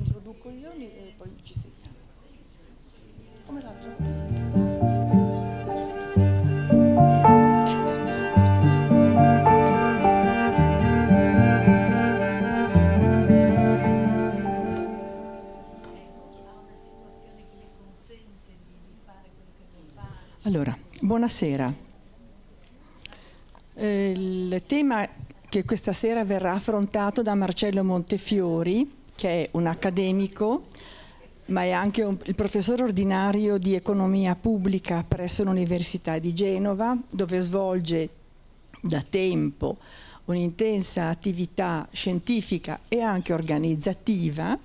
introduco io e poi ci sentiamo. Come l'altra volta? Allora, buonasera. Il tema che questa sera verrà affrontato da Marcello Montefiori, che è un accademico, ma è anche il professore ordinario di economia pubblica presso l'Università di Genova, dove svolge da tempo un'intensa attività scientifica e anche organizzativa.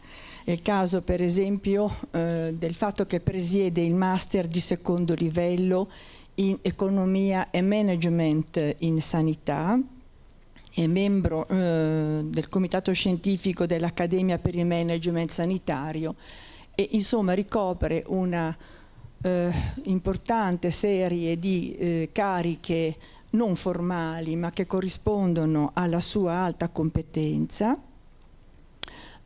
È il caso, per esempio, del fatto che presiede il master di secondo livello in economia e management in sanità, è membro del comitato scientifico dell'Accademia per il Management Sanitario e insomma ricopre una importante serie di cariche non formali ma che corrispondono alla sua alta competenza.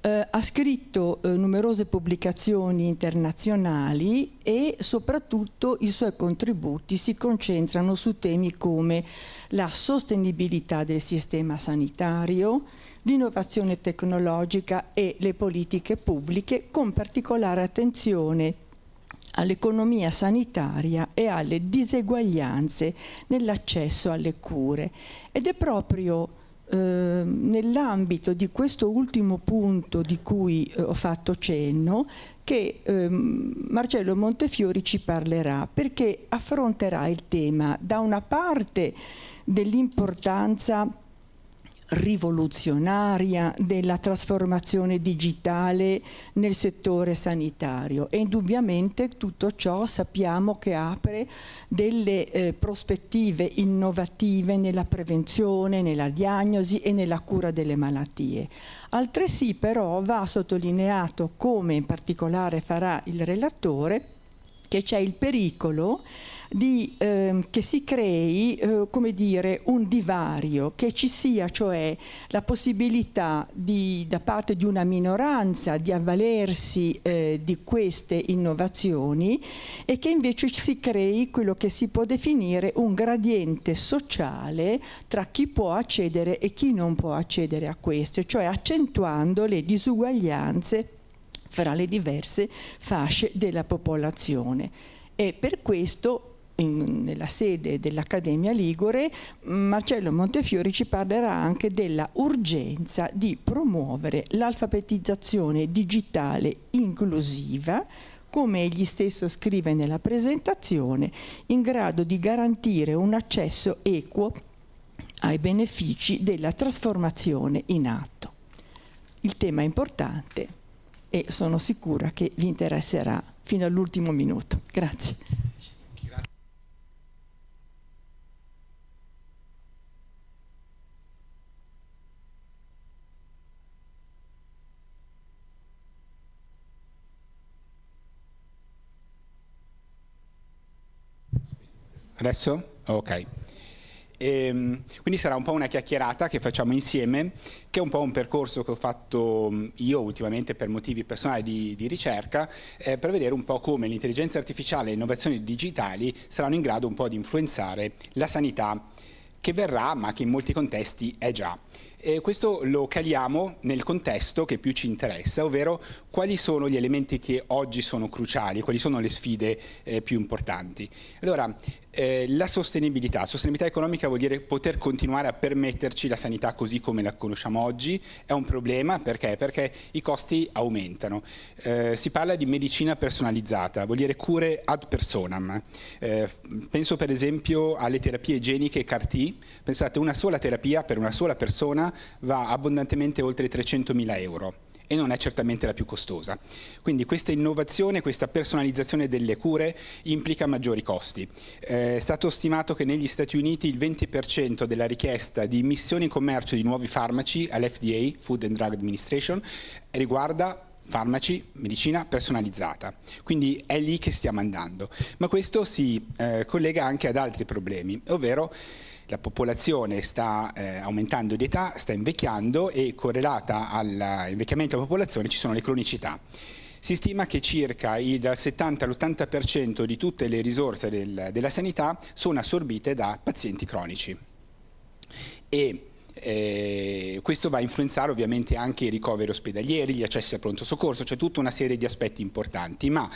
Ha scritto numerose pubblicazioni internazionali e soprattutto i suoi contributi si concentrano su temi come la sostenibilità del sistema sanitario, l'innovazione tecnologica e le politiche pubbliche, con particolare attenzione all'economia sanitaria e alle diseguaglianze nell'accesso alle cure. Ed è proprio nell'ambito di questo ultimo punto di cui ho fatto cenno che Marcello Montefiori ci parlerà, perché affronterà il tema da una parte dell'importanza rivoluzionaria della trasformazione digitale nel settore sanitario e indubbiamente tutto ciò sappiamo che apre delle prospettive innovative nella prevenzione, nella diagnosi e nella cura delle malattie. Altresì però va sottolineato, come in particolare farà il relatore, che c'è il pericolo che si crei come dire, un divario, che ci sia cioè la possibilità da parte di una minoranza di avvalersi di queste innovazioni e che invece si crei quello che si può definire un gradiente sociale tra chi può accedere e chi non può accedere a questo, cioè accentuando le disuguaglianze fra le diverse fasce della popolazione. E per questo nella sede dell'Accademia Ligure, Marcello Montefiori ci parlerà anche della urgenza di promuovere l'alfabetizzazione digitale inclusiva, come egli stesso scrive nella presentazione, in grado di garantire un accesso equo ai benefici della trasformazione in atto. Il tema è importante e sono sicura che vi interesserà fino all'ultimo minuto. Grazie. Adesso? Ok. Quindi sarà un po' una chiacchierata che facciamo insieme, che è un po' un percorso che ho fatto io ultimamente per motivi personali di ricerca, per vedere un po' come l'intelligenza artificiale e le innovazioni digitali saranno in grado un po' di influenzare la sanità che verrà, ma che in molti contesti è già. E questo lo caliamo nel contesto che più ci interessa, ovvero quali sono gli elementi che oggi sono cruciali, quali sono le sfide più importanti. Allora, la sostenibilità economica vuol dire poter continuare a permetterci la sanità così come la conosciamo oggi. È un problema perché? Perché i costi aumentano. Si parla di medicina personalizzata, vuol dire cure ad personam. Penso per esempio alle terapie igieniche CAR-T. Pensate, una sola terapia per una sola persona va abbondantemente oltre i 300.000 euro e non è certamente la più costosa. Quindi questa innovazione, questa personalizzazione delle cure implica maggiori costi. È stato stimato che negli Stati Uniti il 20% della richiesta di immissione in commercio di nuovi farmaci all'FDA, Food and Drug Administration, riguarda farmaci, medicina personalizzata. Quindi è lì che stiamo andando. Ma questo si collega anche ad altri problemi, ovvero la popolazione sta aumentando di età, sta invecchiando e correlata all'invecchiamento della popolazione ci sono le cronicità. Si stima che circa dal 70 all'80% di tutte le risorse della sanità sono assorbite da pazienti cronici. E questo va a influenzare ovviamente anche i ricoveri ospedalieri, gli accessi al pronto soccorso, c'è tutta una serie di aspetti importanti, ma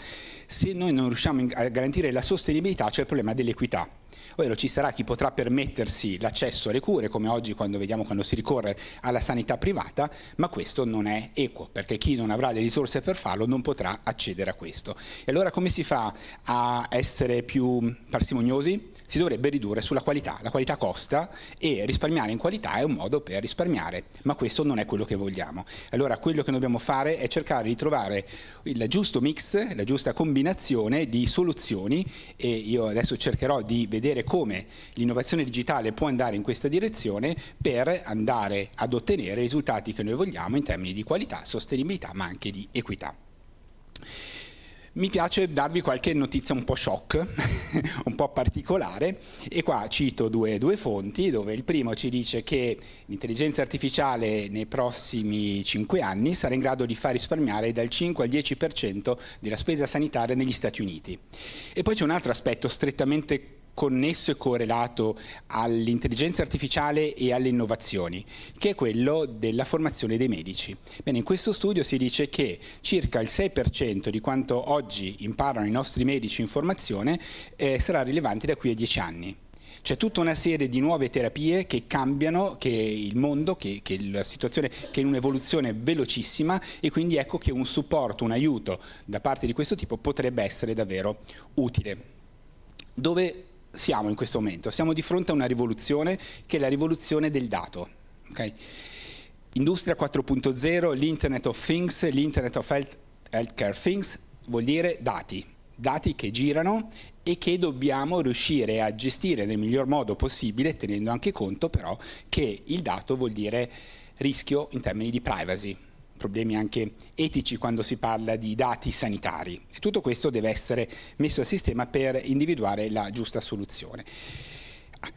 se noi non riusciamo a garantire la sostenibilità c'è il problema dell'equità. Ovvero ci sarà chi potrà permettersi l'accesso alle cure, come oggi quando vediamo quando si ricorre alla sanità privata, ma questo non è equo, perché chi non avrà le risorse per farlo non potrà accedere a questo. E allora come si fa a essere più parsimoniosi? Si dovrebbe ridurre sulla qualità. La qualità costa e risparmiare in qualità è un modo per risparmiare, ma questo non è quello che vogliamo. Allora quello che dobbiamo fare è cercare di trovare il giusto mix, la giusta combinazione di soluzioni, e io adesso cercherò di vedere come l'innovazione digitale può andare in questa direzione per andare ad ottenere i risultati che noi vogliamo in termini di qualità, sostenibilità, ma anche di equità. Mi piace darvi qualche notizia un po' shock, un po' particolare, e qua cito due fonti, dove il primo ci dice che l'intelligenza artificiale nei prossimi 5 anni sarà in grado di far risparmiare dal 5 al 10% della spesa sanitaria negli Stati Uniti. E poi c'è un altro aspetto strettamente connesso e correlato all'intelligenza artificiale e alle innovazioni, che è quello della formazione dei medici. Bene, in questo studio si dice che circa il 6% di quanto oggi imparano i nostri medici in formazione sarà rilevante da qui a 10 anni. C'è tutta una serie di nuove terapie che cambiano, che il mondo, che la situazione, che è in un'evoluzione velocissima, e quindi ecco che un supporto, un aiuto da parte di questo tipo potrebbe essere davvero utile. Dove siamo in questo momento? Siamo di fronte a una rivoluzione che è la rivoluzione del dato. Okay? Industria 4.0, l'Internet of Things, l'Internet of Healthcare Things vuol dire dati che girano e che dobbiamo riuscire a gestire nel miglior modo possibile, tenendo anche conto però che il dato vuol dire rischio in termini di privacy, problemi anche etici quando si parla di dati sanitari, e tutto questo deve essere messo a sistema per individuare la giusta soluzione.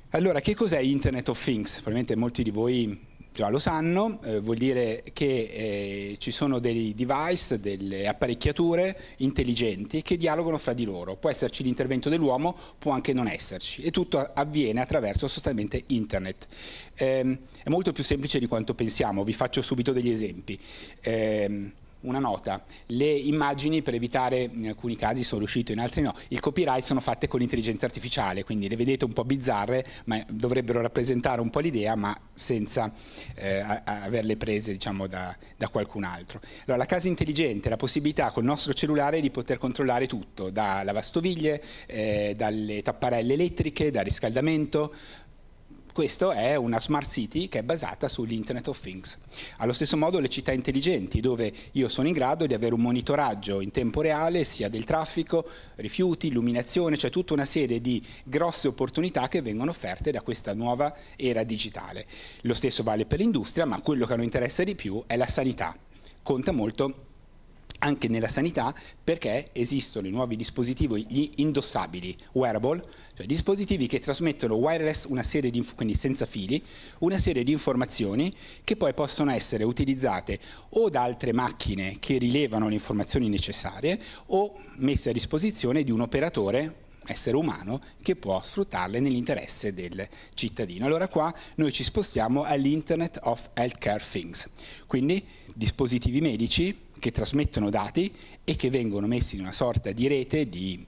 Allora, che cos'è Internet of Things? Probabilmente molti di voi già lo sanno, vuol dire che ci sono dei device, delle apparecchiature intelligenti che dialogano fra di loro. Può esserci l'intervento dell'uomo, può anche non esserci, e tutto avviene attraverso sostanzialmente internet. È molto più semplice di quanto pensiamo, vi faccio subito degli esempi. Una nota, le immagini, per evitare, in alcuni casi sono riuscito, in altri no, il copyright sono fatte con intelligenza artificiale, quindi le vedete un po' bizzarre, ma dovrebbero rappresentare un po' l'idea, ma senza averle prese, diciamo, da qualcun altro. Allora, la casa intelligente è la possibilità col nostro cellulare di poter controllare tutto, da lavastoviglie, dalle tapparelle elettriche, dal riscaldamento. Questo è una smart city che è basata sull'Internet of Things. Allo stesso modo le città intelligenti, dove io sono in grado di avere un monitoraggio in tempo reale sia del traffico, rifiuti, illuminazione, c'è tutta una serie di grosse opportunità che vengono offerte da questa nuova era digitale. Lo stesso vale per l'industria, ma quello che a noi interessa di più è la sanità. Conta molto anche nella sanità, perché esistono i nuovi dispositivi, gli indossabili, wearable, cioè dispositivi che trasmettono wireless una serie di, quindi senza fili, una serie di informazioni che poi possono essere utilizzate o da altre macchine che rilevano le informazioni necessarie, o messe a disposizione di un operatore, essere umano, che può sfruttarle nell'interesse del cittadino. Allora qua noi ci spostiamo all'Internet of Healthcare Things, quindi dispositivi medici che trasmettono dati e che vengono messi in una sorta di rete di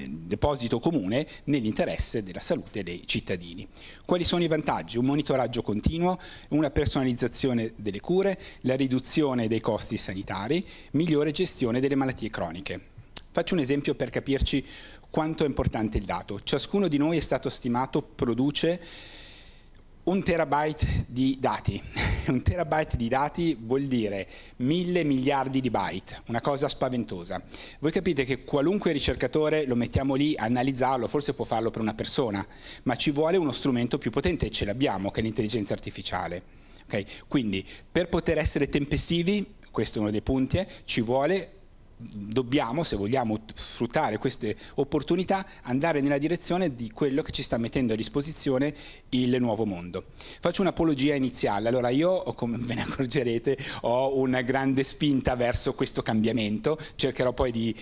deposito comune nell'interesse della salute dei cittadini. Quali sono i vantaggi? Un monitoraggio continuo, una personalizzazione delle cure, la riduzione dei costi sanitari, migliore gestione delle malattie croniche. Faccio un esempio per capirci quanto è importante il dato. Ciascuno di noi, è stato stimato, produce 1 terabyte di dati. 1 terabyte di dati vuol dire 1000 miliardi di byte, una cosa spaventosa. Voi capite che qualunque ricercatore lo mettiamo lì a analizzarlo, forse può farlo per una persona, ma ci vuole uno strumento più potente, e ce l'abbiamo, che è l'intelligenza artificiale. Okay? Quindi per poter essere tempestivi, questo è uno dei punti, ci vuole dobbiamo, se vogliamo sfruttare queste opportunità, andare nella direzione di quello che ci sta mettendo a disposizione il nuovo mondo. Faccio un'apologia iniziale. Allora, io, come ve ne accorgerete, ho una grande spinta verso questo cambiamento, cercherò poi di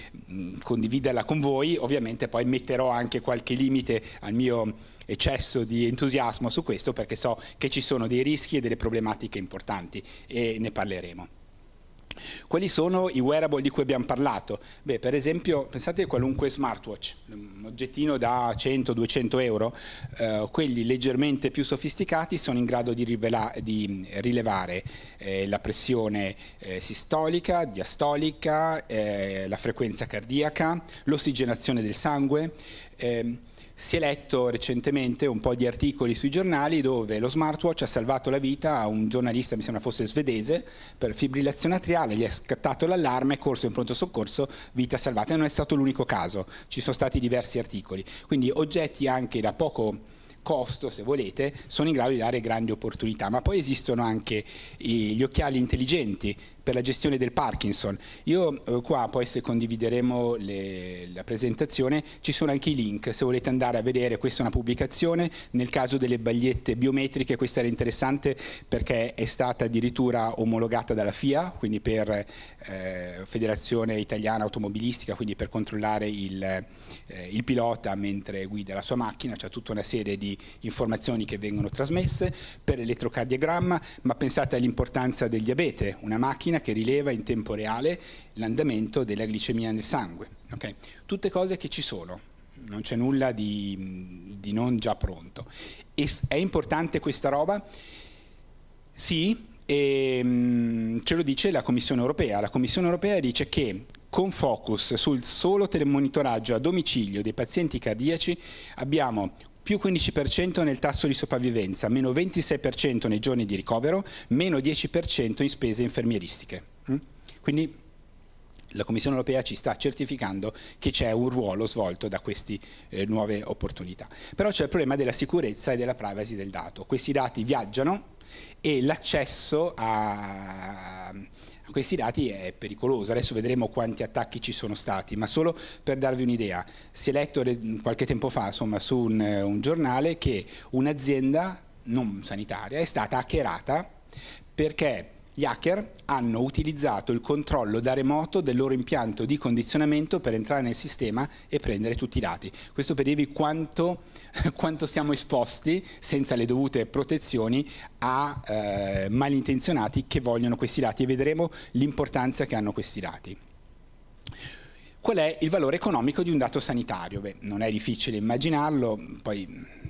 condividerla con voi, ovviamente poi metterò anche qualche limite al mio eccesso di entusiasmo su questo, perché so che ci sono dei rischi e delle problematiche importanti e ne parleremo. Quali sono i wearable di cui abbiamo parlato? Beh, per esempio, pensate a qualunque smartwatch, un oggettino da 100-200 euro, quelli leggermente più sofisticati sono in grado di rilevare la pressione sistolica, diastolica, la frequenza cardiaca, l'ossigenazione del sangue. Si è letto recentemente un po' di articoli sui giornali dove lo smartwatch ha salvato la vita a un giornalista, mi sembra fosse svedese, per fibrillazione atriale, gli è scattato l'allarme, corso in pronto soccorso, vita salvata. E non è stato l'unico caso, ci sono stati diversi articoli. Quindi oggetti anche da poco costo, se volete, sono in grado di dare grandi opportunità. Ma poi esistono anche gli occhiali intelligenti per la gestione del Parkinson. Io qua poi, se condivideremo la presentazione, ci sono anche i link, se volete andare a vedere. Questa è una pubblicazione. Nel caso delle bagliette biometriche, questa era interessante perché è stata addirittura omologata dalla FIA, quindi per Federazione Italiana Automobilistica, quindi per controllare il pilota mentre guida la sua macchina. C'è tutta una serie di informazioni che vengono trasmesse per l'elettrocardiogramma, ma pensate all'importanza del diabete, una macchina che rileva in tempo reale l'andamento della glicemia nel sangue. Okay? Tutte cose che ci sono, non c'è nulla di non già pronto. E è importante questa roba? Sì, e ce lo dice la Commissione Europea. La Commissione Europea dice che con focus sul solo telemonitoraggio a domicilio dei pazienti cardiaci abbiamo più 15% nel tasso di sopravvivenza, meno 26% nei giorni di ricovero, meno 10% in spese infermieristiche. Quindi la Commissione Europea ci sta certificando che c'è un ruolo svolto da queste nuove opportunità. Però c'è il problema della sicurezza e della privacy del dato. Questi dati viaggiano e l'accesso a questi dati è pericoloso. Adesso vedremo quanti attacchi ci sono stati, ma solo per darvi un'idea. Si è letto qualche tempo fa, insomma, su un giornale che un'azienda non sanitaria è stata hackerata perché gli hacker hanno utilizzato il controllo da remoto del loro impianto di condizionamento per entrare nel sistema e prendere tutti i dati. Questo per dirvi quanto siamo esposti, senza le dovute protezioni, a malintenzionati che vogliono questi dati, e vedremo l'importanza che hanno questi dati. Qual è il valore economico di un dato sanitario? Beh, non è difficile immaginarlo, poi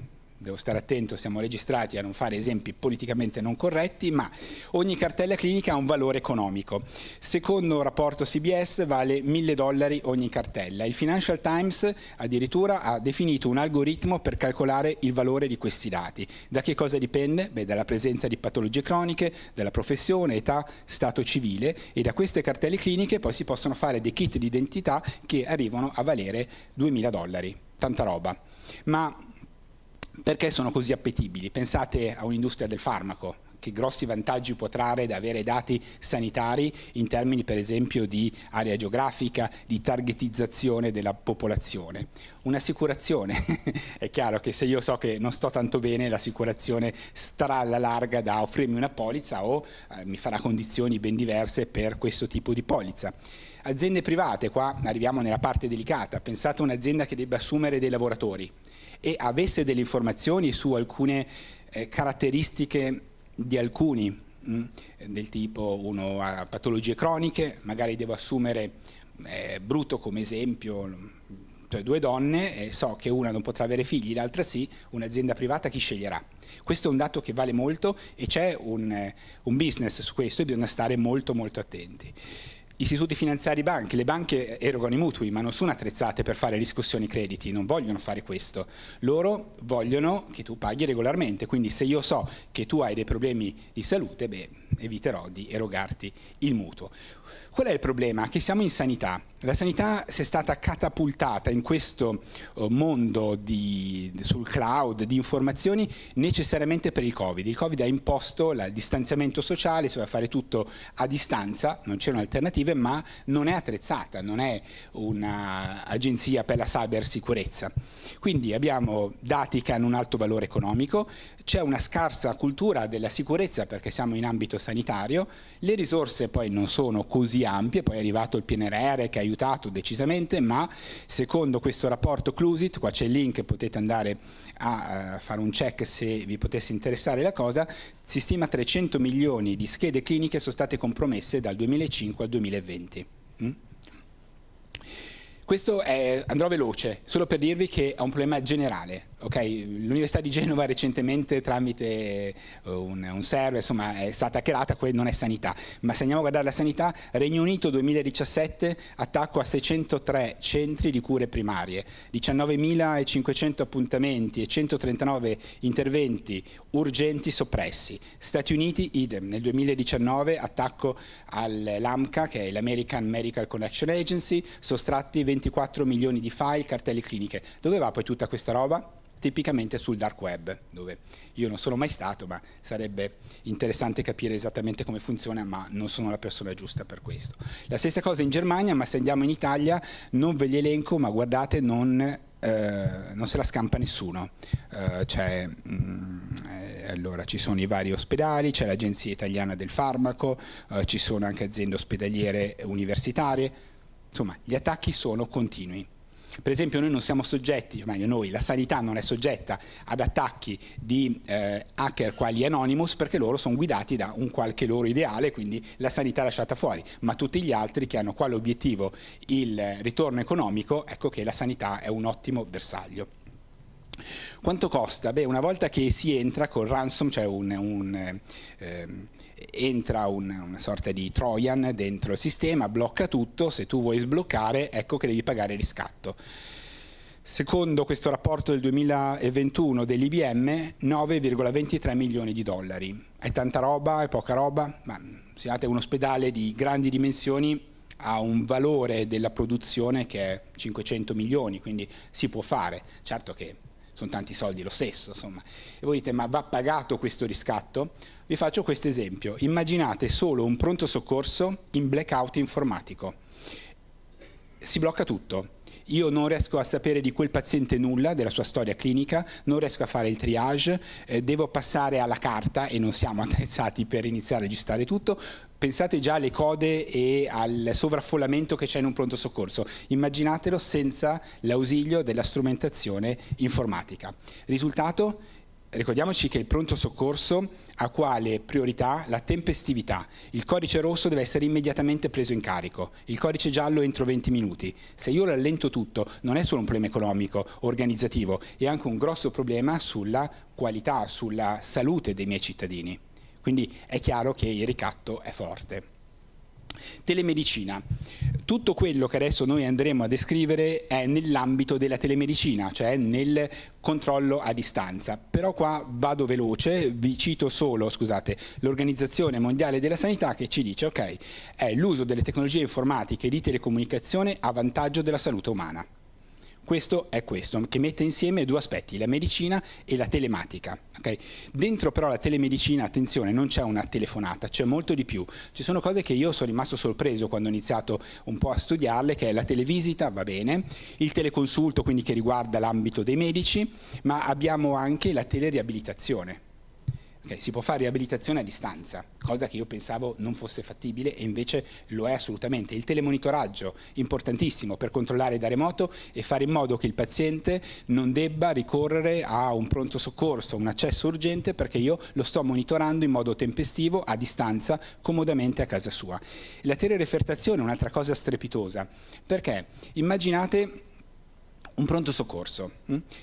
devo stare attento, siamo registrati a non fare esempi politicamente non corretti, ma ogni cartella clinica ha un valore economico. Secondo un rapporto CBS vale $1.000 ogni cartella. Il Financial Times addirittura ha definito un algoritmo per calcolare il valore di questi dati. Da che cosa dipende? Beh, dalla presenza di patologie croniche, dalla professione, età, stato civile, e da queste cartelle cliniche poi si possono fare dei kit di identità che arrivano a valere $2.000. Tanta roba. Ma perché sono così appetibili? Pensate a un'industria del farmaco, che grossi vantaggi può trarre da avere dati sanitari in termini, per esempio, di area geografica, di targetizzazione della popolazione. Un'assicurazione, è chiaro che se io so che non sto tanto bene, l'assicurazione starà alla larga da offrirmi una polizza o mi farà condizioni ben diverse per questo tipo di polizza. Aziende private, qua arriviamo nella parte delicata. Pensate a un'azienda che debba assumere dei lavoratori e avesse delle informazioni su alcune caratteristiche di alcuni, del tipo uno ha patologie croniche, magari devo assumere, brutto come esempio, cioè 2 donne, e so che una non potrà avere figli, l'altra sì, un'azienda privata chi sceglierà? Questo è un dato che vale molto e c'è un business su questo e bisogna stare molto molto attenti. Istituti finanziari, banche, le banche erogano i mutui ma non sono attrezzate per fare riscossioni crediti, non vogliono fare questo, loro vogliono che tu paghi regolarmente, quindi se io so che tu hai dei problemi di salute, beh, eviterò di erogarti il mutuo. Qual è il problema? Che siamo in sanità. La sanità si è stata catapultata in questo mondo sul cloud di informazioni necessariamente per il Covid. Il Covid ha imposto il distanziamento sociale, si doveva fare tutto a distanza, non c'erano alternative, ma non è attrezzata, non è un'agenzia per la cybersicurezza. Quindi abbiamo dati che hanno un alto valore economico, c'è una scarsa cultura della sicurezza perché siamo in ambito sanitario, le risorse poi non sono così ampie, poi è arrivato il PNRR che ha aiutato decisamente, ma secondo questo rapporto Clusit, qua c'è il link, potete andare a fare un check se vi potesse interessare la cosa, si stima 300 milioni di schede cliniche sono state compromesse dal 2005 al 2020. Questo andrò veloce, solo per dirvi che è un problema generale. Okay? L'Università di Genova recentemente tramite un server insomma, è stata hackerata, non è sanità. Ma se andiamo a guardare la sanità, Regno Unito 2017, attacco a 603 centri di cure primarie, 19.500 appuntamenti e 139 interventi urgenti soppressi. Stati Uniti idem, nel 2019 attacco all'AMCA, che è l'American Medical Collection Agency, sottratti 24 milioni di file, cartelle cliniche. Dove va poi tutta questa roba? Tipicamente sul dark web, dove io non sono mai stato, ma sarebbe interessante capire esattamente come funziona, ma non sono la persona giusta per questo. La stessa cosa in Germania, ma se andiamo in Italia non ve li elenco, ma guardate, non se la scampa nessuno. Allora, ci sono i vari ospedali, c'è l'Agenzia Italiana del Farmaco, ci sono anche aziende ospedaliere universitarie, insomma gli attacchi sono continui. Per esempio noi non siamo soggetti, o meglio noi, la sanità non è soggetta ad attacchi di hacker quali Anonymous perché loro sono guidati da un qualche loro ideale, quindi la sanità è lasciata fuori, ma tutti gli altri che hanno quale obiettivo il ritorno economico, ecco che la sanità è un ottimo bersaglio. Quanto costa? Beh, una volta che si entra col ransom, cioè entra una sorta di Trojan dentro il sistema, blocca tutto, se tu vuoi sbloccare ecco che devi pagare il riscatto. Secondo questo rapporto del 2021 dell'IBM, 9,23 milioni di dollari. È tanta roba? È poca roba? Ma se avete un ospedale di grandi dimensioni ha un valore della produzione che è 500 milioni, quindi si può fare. Certo che sono tanti soldi lo stesso, insomma. E voi dite, ma va pagato questo riscatto? Vi faccio questo esempio. Immaginate solo un pronto soccorso in blackout informatico. Si blocca tutto. Io non riesco a sapere di quel paziente nulla, della sua storia clinica, non riesco a fare il triage, devo passare alla carta e non siamo attrezzati per iniziare a registrare tutto. Pensate già alle code e al sovraffollamento che c'è in un pronto soccorso. Immaginatelo senza l'ausilio della strumentazione informatica. Risultato? Ricordiamoci che il pronto soccorso ha quale priorità la tempestività. Il codice rosso deve essere immediatamente preso in carico, il codice giallo entro 20 minuti. Se io rallento tutto non è solo un problema economico, organizzativo, è anche un grosso problema sulla qualità, sulla salute dei miei cittadini. Quindi è chiaro che il ricatto è forte. Telemedicina. Tutto quello che adesso noi andremo a descrivere è nell'ambito della telemedicina, cioè nel controllo a distanza. Però qua vado veloce, vi cito solo, scusate, l'Organizzazione Mondiale della Sanità che ci dice, ok, è l'uso delle tecnologie informatiche e di telecomunicazione a vantaggio della salute umana. Questo è questo, che mette insieme due aspetti, la medicina e la telematica. Okay? Dentro però la telemedicina, attenzione, non c'è una telefonata, c'è molto di più. Ci sono cose che io sono rimasto sorpreso quando ho iniziato un po' a studiarle, che è la televisita, va bene, il teleconsulto, quindi che riguarda l'ambito dei medici, ma abbiamo anche la teleriabilitazione. Okay, si può fare riabilitazione a distanza, cosa che io pensavo non fosse fattibile e invece lo è assolutamente. Il telemonitoraggio, importantissimo per controllare da remoto e fare in modo che il paziente non debba ricorrere a un pronto soccorso, un accesso urgente, perché io lo sto monitorando in modo tempestivo, a distanza, comodamente a casa sua. La telerefertazione è un'altra cosa strepitosa, perché immaginate un pronto soccorso,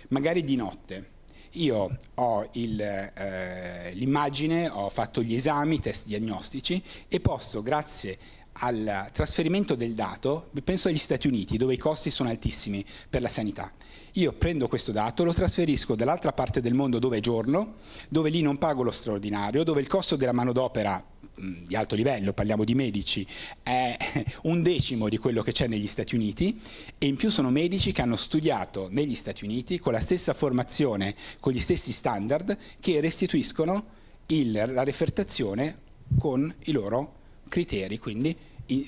magari di notte. Io ho l'immagine, ho fatto gli esami, i test diagnostici e posso, grazie al trasferimento del dato, penso agli Stati Uniti dove i costi sono altissimi per la sanità. Io prendo questo dato, lo trasferisco dall'altra parte del mondo dove è giorno, dove lì non pago lo straordinario, dove il costo della manodopera di alto livello, parliamo di medici, è 1/10 di quello che c'è negli Stati Uniti, e in più sono medici che hanno studiato negli Stati Uniti con la stessa formazione, con gli stessi standard, che restituiscono la refertazione con i loro criteri, quindi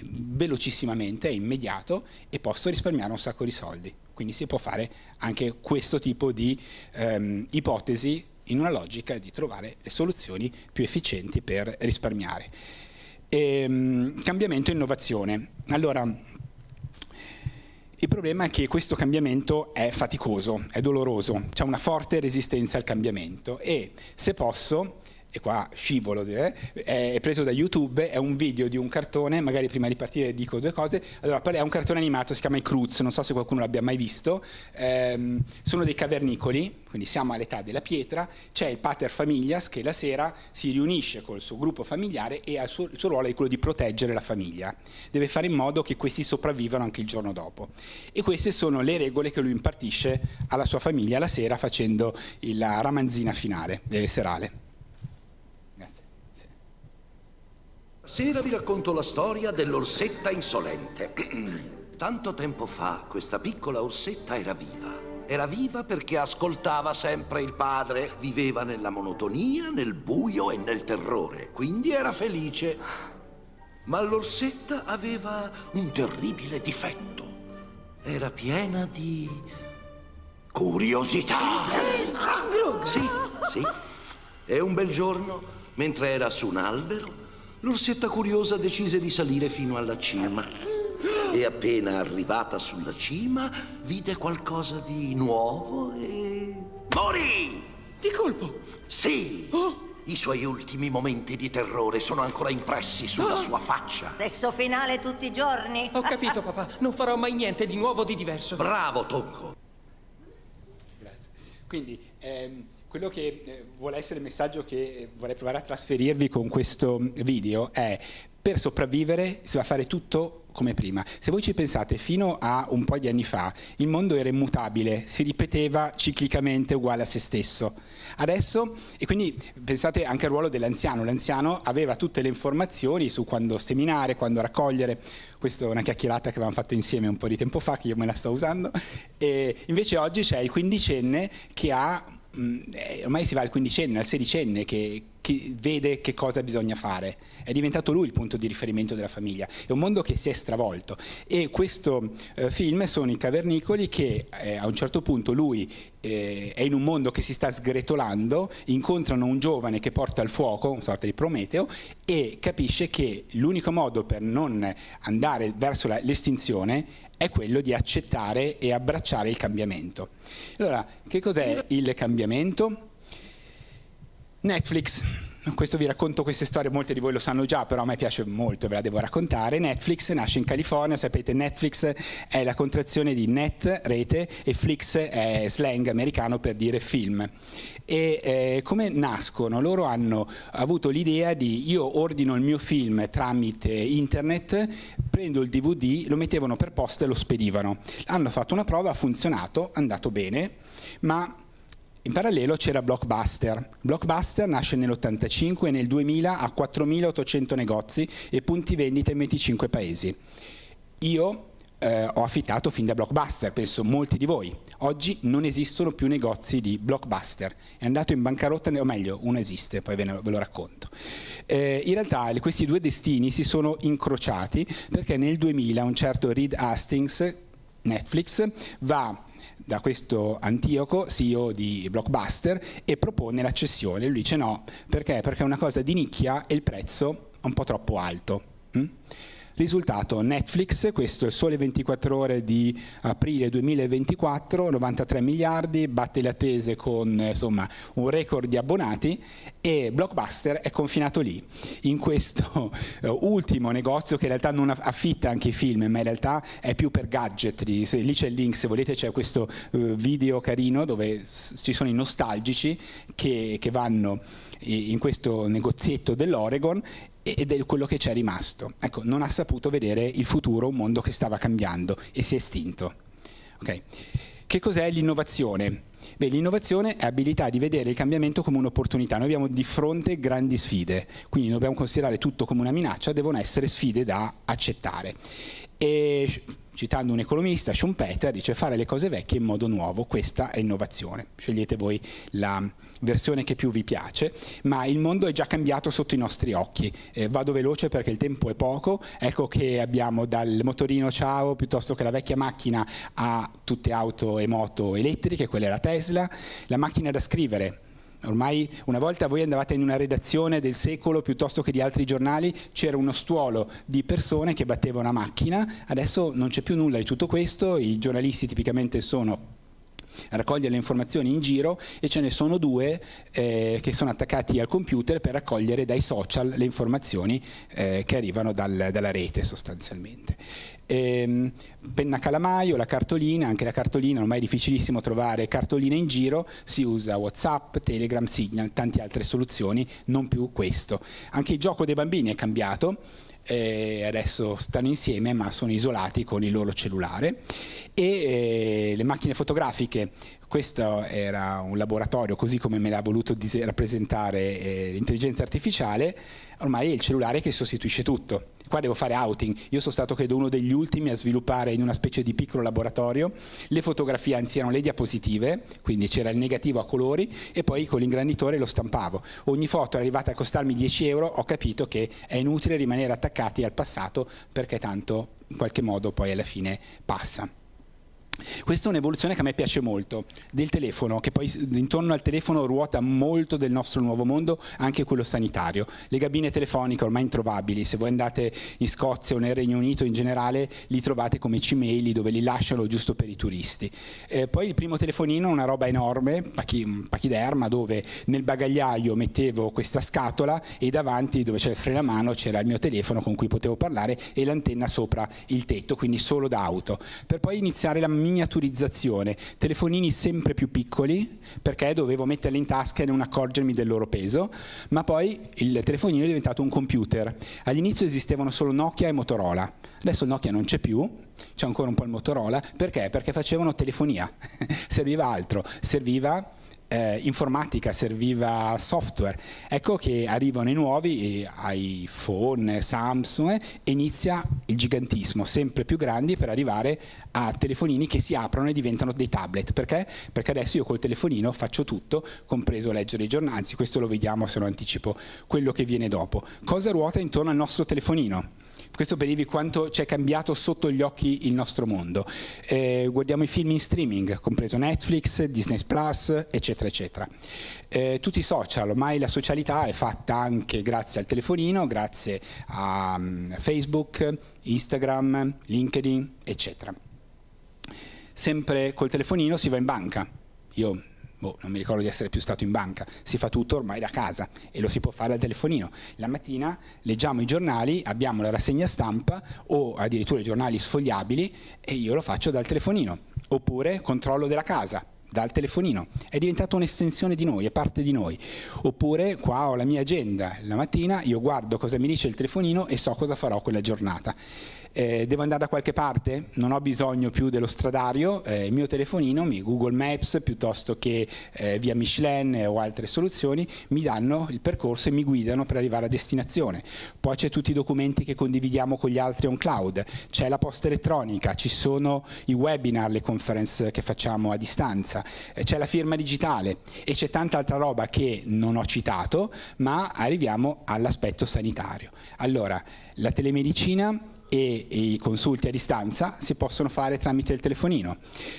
velocissimamente, è immediato e posso risparmiare un sacco di soldi. Quindi si può fare anche questo tipo di ipotesi in una logica di trovare le soluzioni più efficienti per risparmiare. Cambiamento e innovazione. Allora, il problema è che questo cambiamento è faticoso, è doloroso, c'è una forte resistenza al cambiamento e, se posso, e qua scivolo, è preso da YouTube, è un video di un cartone, magari prima di partire dico due cose. Allora, è un cartone animato, si chiama I Cruz, non so se qualcuno l'abbia mai visto, sono dei cavernicoli, quindi siamo all'età della pietra, c'è il pater familias che la sera si riunisce col suo gruppo familiare e il suo ruolo è quello di proteggere la famiglia, deve fare in modo che questi sopravvivano anche il giorno dopo, e queste sono le regole che lui impartisce alla sua famiglia la sera facendo la ramanzina finale, serale. Stasera vi racconto la storia dell'orsetta insolente. Tanto tempo fa questa piccola orsetta era viva. Era viva perché ascoltava sempre il padre, viveva nella monotonia, nel buio e nel terrore, quindi era felice. Ma l'orsetta aveva un terribile difetto. Era piena di curiosità. Sì, sì. E un bel giorno, mentre era su un albero, l'orsetta curiosa decise di salire fino alla cima e appena arrivata sulla cima vide qualcosa di nuovo e morì! Di colpo? Sì! I suoi ultimi momenti di terrore sono ancora impressi sulla sua faccia. Stesso finale tutti i giorni? Ho capito, papà. Non farò mai niente di nuovo o di diverso. Bravo, Tonko! Grazie. Quindi quello che vuole essere il messaggio che vorrei provare a trasferirvi con questo video è: per sopravvivere si va a fare tutto come prima. Se voi ci pensate, fino a un po' di anni fa il mondo era immutabile, si ripeteva ciclicamente uguale a se stesso. Adesso, e quindi pensate anche al ruolo dell'anziano, l'anziano aveva tutte le informazioni su quando seminare, quando raccogliere. Questa è una chiacchierata che avevamo fatto insieme un po' di tempo fa, che io me la sto usando, e invece oggi c'è il quindicenne che ha ormai si va al quindicenne, al sedicenne che vede che cosa bisogna fare. È diventato lui il punto di riferimento della famiglia. È un mondo che si è stravolto, e questo film sono i cavernicoli che a un certo punto lui è in un mondo che si sta sgretolando, incontrano un giovane che porta il fuoco, una sorta di Prometeo, e capisce che l'unico modo per non andare verso l'estinzione è quello di accettare e abbracciare il cambiamento. Allora, che cos'è il cambiamento? Netflix. Questo vi racconto queste storie, molte di voi lo sanno già, però a me piace molto, ve la devo raccontare. Netflix nasce in California, sapete, Netflix è la contrazione di net, rete, e flix è slang americano per dire film. E come nascono? Loro hanno avuto l'idea di: io ordino il mio film tramite internet, prendo il DVD, lo mettevano per posta e lo spedivano. Hanno fatto una prova, ha funzionato, è andato bene, ma in parallelo c'era Blockbuster. Blockbuster nasce nell'85 e nel 2000 ha 4.800 negozi e punti vendita in 25 paesi. Io ho affittato fin da Blockbuster, penso molti di voi. Oggi non esistono più negozi di Blockbuster, è andato in bancarotta, o meglio, uno esiste, poi ve lo racconto. In realtà questi due destini si sono incrociati perché nel 2000 un certo Reed Hastings, Netflix, va da questo Antioco, CEO di Blockbuster, e propone la cessione. Lui dice no, perché? Perché è una cosa di nicchia e il prezzo è un po' troppo alto. Risultato, Netflix, questo è il Sole 24 Ore di aprile 2024, 93 miliardi, batte le attese con insomma un record di abbonati, e Blockbuster è confinato lì, in questo ultimo negozio che in realtà non affitta anche i film, ma in realtà è più per gadget. Lì c'è il link, se volete c'è questo video carino dove ci sono i nostalgici che vanno in questo negozietto dell'Oregon, ed è quello che c'è rimasto. Ecco, non ha saputo vedere il futuro, un mondo che stava cambiando e si è estinto. Okay. Che cos'è l'innovazione? Beh, l'innovazione è abilità di vedere il cambiamento come un'opportunità. Noi abbiamo di fronte grandi sfide, quindi non dobbiamo considerare tutto come una minaccia, devono essere sfide da accettare. E citando un economista, Schumpeter, dice: fare le cose vecchie in modo nuovo, questa è innovazione. Scegliete voi la versione che più vi piace, ma il mondo è già cambiato sotto i nostri occhi. Vado veloce perché il tempo è poco. Ecco che abbiamo dal motorino ciao, piuttosto che la vecchia macchina, a tutte auto e moto elettriche, quella è la Tesla, la macchina da scrivere. Ormai una volta voi andavate in una redazione del Secolo piuttosto che di altri giornali, c'era uno stuolo di persone che battevano a macchina, adesso non c'è più nulla di tutto questo, i giornalisti tipicamente sono a raccogliere le informazioni in giro e ce ne sono due che sono attaccati al computer per raccogliere dai social le informazioni che arrivano dalla rete sostanzialmente. Penna calamaio, la cartolina, anche la cartolina, ormai è difficilissimo trovare cartoline in giro, si usa WhatsApp, Telegram, Signal, tante altre soluzioni, non più questo. Anche il gioco dei bambini è cambiato, adesso stanno insieme ma sono isolati con il loro cellulare, e le macchine fotografiche, questo era un laboratorio così come me l'ha voluto rappresentare l'intelligenza artificiale, ormai è il cellulare che sostituisce tutto. Qua devo fare outing, io sono stato credo uno degli ultimi a sviluppare in una specie di piccolo laboratorio le fotografie, anzi erano le diapositive, quindi c'era il negativo a colori e poi con l'ingranditore lo stampavo. Ogni foto è arrivata a costarmi 10 euro, ho capito che è inutile rimanere attaccati al passato perché tanto in qualche modo poi alla fine passa. Questa è un'evoluzione che a me piace molto, del telefono, che poi intorno al telefono ruota molto del nostro nuovo mondo, anche quello sanitario. Le cabine telefoniche ormai introvabili, se voi andate in Scozia o nel Regno Unito in generale li trovate come cimeli dove li lasciano giusto per i turisti. Poi il primo telefonino, una roba enorme, pachiderma, dove nel bagagliaio mettevo questa scatola e davanti dove c'è il frenamano c'era il mio telefono con cui potevo parlare e l'antenna sopra il tetto, quindi solo da auto. Per poi iniziare la miniaturizzazione, telefonini sempre più piccoli perché dovevo metterli in tasca e non accorgermi del loro peso, ma poi il telefonino è diventato un computer. All'inizio esistevano solo Nokia e Motorola, adesso il Nokia non c'è più, c'è ancora un po' il Motorola, perché? Perché facevano telefonia, serviva altro, serviva informatica, serviva software. Ecco che arrivano i nuovi iPhone, Samsung e inizia il gigantismo, sempre più grandi per arrivare a telefonini che si aprono e diventano dei tablet. Perché? Perché adesso io col telefonino faccio tutto, compreso leggere i giornali, anzi questo lo vediamo se lo anticipo quello che viene dopo. Cosa ruota intorno al nostro telefonino? Questo per dirvi quanto c'è cambiato sotto gli occhi il nostro mondo. Guardiamo i film in streaming, compreso Netflix, Disney Plus, eccetera, eccetera. Tutti i social, ormai la socialità è fatta anche grazie al telefonino, grazie a Facebook, Instagram, LinkedIn, eccetera. Sempre col telefonino si va in banca. Io non mi ricordo di essere più stato in banca, si fa tutto ormai da casa e lo si può fare al telefonino. La mattina leggiamo i giornali, abbiamo la rassegna stampa o addirittura i giornali sfogliabili e io lo faccio dal telefonino. Oppure controllo della casa dal telefonino, è diventato un'estensione di noi, è parte di noi. Oppure qua ho la mia agenda, la mattina io guardo cosa mi dice il telefonino e so cosa farò quella giornata. Devo andare da qualche parte? Non ho bisogno più dello stradario, il mio telefonino, Google Maps piuttosto che via Michelin o altre soluzioni, mi danno il percorso e mi guidano per arrivare a destinazione. Poi c'è tutti i documenti che condividiamo con gli altri on cloud, c'è la posta elettronica, ci sono i webinar, le conference che facciamo a distanza, c'è la firma digitale e c'è tanta altra roba che non ho citato, ma arriviamo all'aspetto sanitario. Allora, la telemedicina e i consulti a distanza si possono fare tramite il telefonino.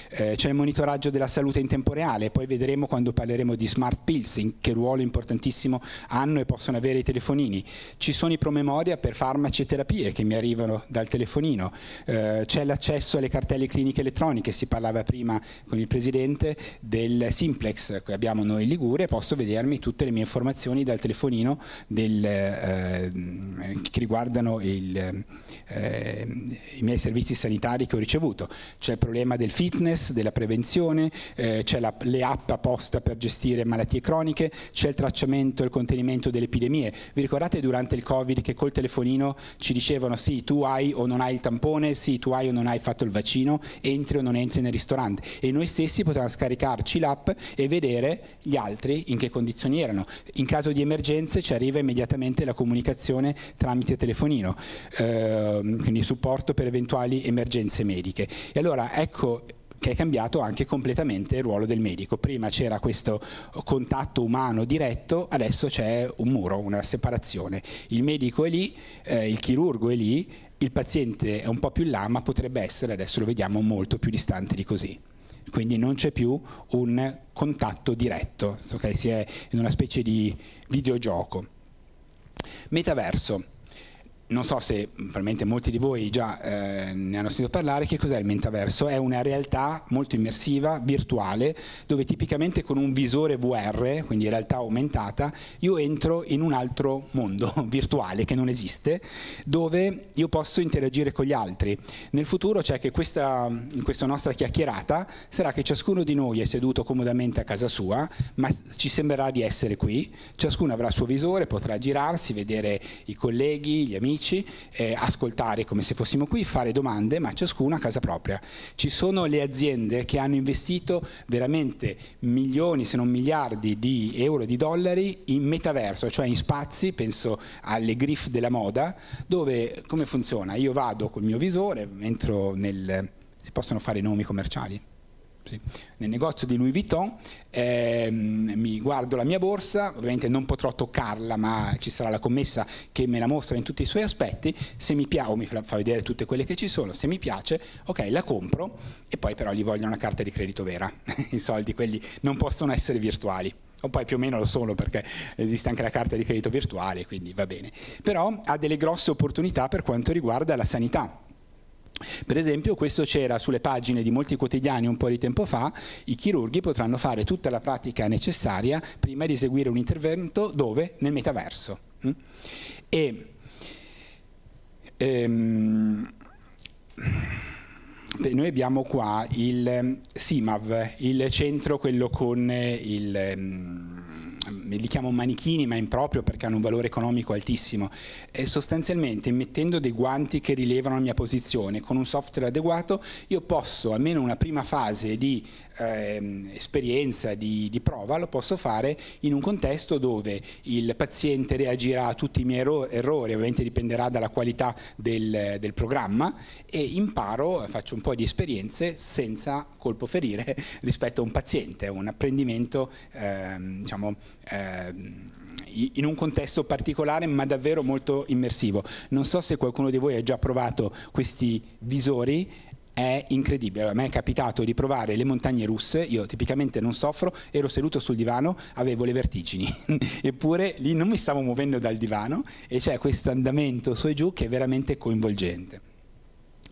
C'è il monitoraggio della salute in tempo reale, poi vedremo quando parleremo di smart pills in che ruolo importantissimo hanno e possono avere i telefonini. Ci sono i promemoria per farmaci e terapie che mi arrivano dal telefonino. C'è l'accesso alle cartelle cliniche elettroniche, si parlava prima con il presidente del Simplex che abbiamo noi in Liguria, posso vedermi tutte le mie informazioni dal telefonino che riguardano i miei servizi sanitari che ho ricevuto. C'è il problema del fitness, della prevenzione, c'è le app apposta per gestire malattie croniche, c'è il tracciamento e il contenimento delle epidemie. Vi ricordate durante il Covid che col telefonino ci dicevano sì, tu hai o non hai il tampone, sì, tu hai o non hai fatto il vaccino, entri o non entri nel ristorante, e noi stessi potevamo scaricarci l'app e vedere gli altri in che condizioni erano. In caso di emergenze ci arriva immediatamente la comunicazione tramite telefonino, quindi supporto per eventuali emergenze mediche. E allora ecco che è cambiato anche completamente il ruolo del medico. Prima c'era questo contatto umano diretto, adesso c'è un muro, una separazione. Il medico è lì, il chirurgo è lì, il paziente è un po' più in là, ma potrebbe essere, adesso lo vediamo, molto più distante di così. Quindi non c'è più un contatto diretto, okay? Si è in una specie di videogioco. Metaverso. Non so se probabilmente molti di voi già ne hanno sentito parlare. Che cos'è il metaverso? È una realtà molto immersiva, virtuale, dove tipicamente con un visore VR, quindi realtà aumentata, io entro in un altro mondo virtuale che non esiste, dove io posso interagire con gli altri. Nel futuro c'è che in questa nostra chiacchierata sarà che ciascuno di noi è seduto comodamente a casa sua, ma ci sembrerà di essere qui, ciascuno avrà il suo visore, potrà girarsi, vedere i colleghi, gli amici, ascoltare come se fossimo qui, fare domande, ma ciascuno a casa propria. Ci sono le aziende che hanno investito veramente milioni, se non miliardi di euro, di dollari in metaverso, cioè in spazi, penso alle Griff della moda, dove come funziona? Io vado col mio visore, entro si possono fare nomi commerciali? Sì. Nel negozio di Louis Vuitton, mi guardo la mia borsa, ovviamente non potrò toccarla, ma ci sarà la commessa che me la mostra in tutti i suoi aspetti. Se mi piace, o mi fa vedere tutte quelle che ci sono, se mi piace, ok, la compro, e poi però gli voglio una carta di credito vera. I soldi, quelli non possono essere virtuali. O poi più o meno lo sono, perché esiste anche la carta di credito virtuale, quindi va bene. Però ha delle grosse opportunità per quanto riguarda la sanità. Per esempio, questo c'era sulle pagine di molti quotidiani un po' di tempo fa: i chirurghi potranno fare tutta la pratica necessaria prima di eseguire un intervento dove? Nel metaverso. Noi abbiamo qua il CIMAV, il centro, quello con li chiamo manichini, ma improprio perché hanno un valore economico altissimo. Sostanzialmente, mettendo dei guanti che rilevano la mia posizione, con un software adeguato, io posso, almeno una prima fase di esperienza, di prova, lo posso fare in un contesto dove il paziente reagirà a tutti i miei errori, ovviamente dipenderà dalla qualità del programma, e imparo, faccio un po' di esperienze senza colpo ferire rispetto a un paziente, un apprendimento diciamo in un contesto particolare, ma davvero molto immersivo. Non so se qualcuno di voi ha già provato questi visori. È incredibile. A me è capitato di provare le montagne russe. Io tipicamente non soffro, ero seduto sul divano, avevo le vertigini eppure lì non mi stavo muovendo dal divano, e c'è questo andamento su e giù che è veramente coinvolgente.